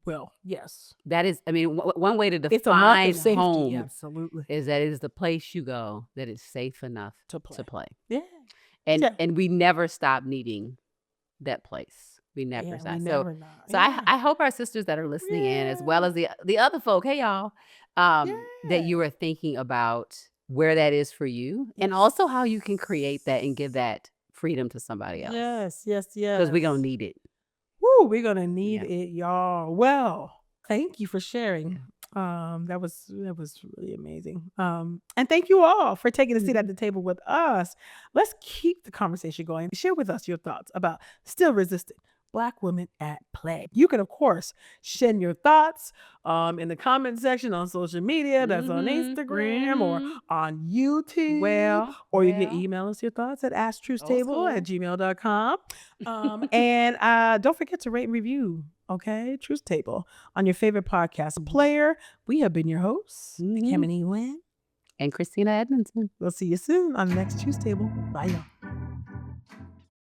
Speaker 3: Well, yes.
Speaker 1: That is, I mean, one way to
Speaker 3: It's a mark
Speaker 1: define
Speaker 3: of safety.
Speaker 1: home
Speaker 3: Absolutely.
Speaker 1: is that it is the place you go that is safe enough
Speaker 3: To play.
Speaker 1: to play.
Speaker 3: Yeah.
Speaker 1: And
Speaker 3: Yeah.
Speaker 1: and we never stop needing that place. We never
Speaker 3: Yeah,
Speaker 1: stop.
Speaker 3: we
Speaker 1: So
Speaker 3: never know.
Speaker 1: so
Speaker 3: Yeah.
Speaker 1: I hope our sisters that are listening in, as well as the other folk, hey y'all, that you are thinking about where that is for you, and also how you can create that and give that freedom to somebody else.
Speaker 3: Yes.
Speaker 1: Because we're gonna need it.
Speaker 3: Woo, we're gonna need
Speaker 1: Yeah.
Speaker 3: it, y'all. Well, thank you for sharing. That was really amazing. And thank you all for taking a seat at the table with us. Let's keep the conversation going. Share with us your thoughts about still resisting Black Women at Play. You can, of course, send your thoughts in the comment section on social media. That's on Instagram or on YouTube. Or you can email us your thoughts at asktruthstable@gmail.com. And don't forget to rate and review, okay? Truth Table on your favorite podcast player. We have been your hosts, Ekemini
Speaker 1: And Christina Edmondson.
Speaker 3: We'll see you soon on the next Truth Table. Bye, y'all.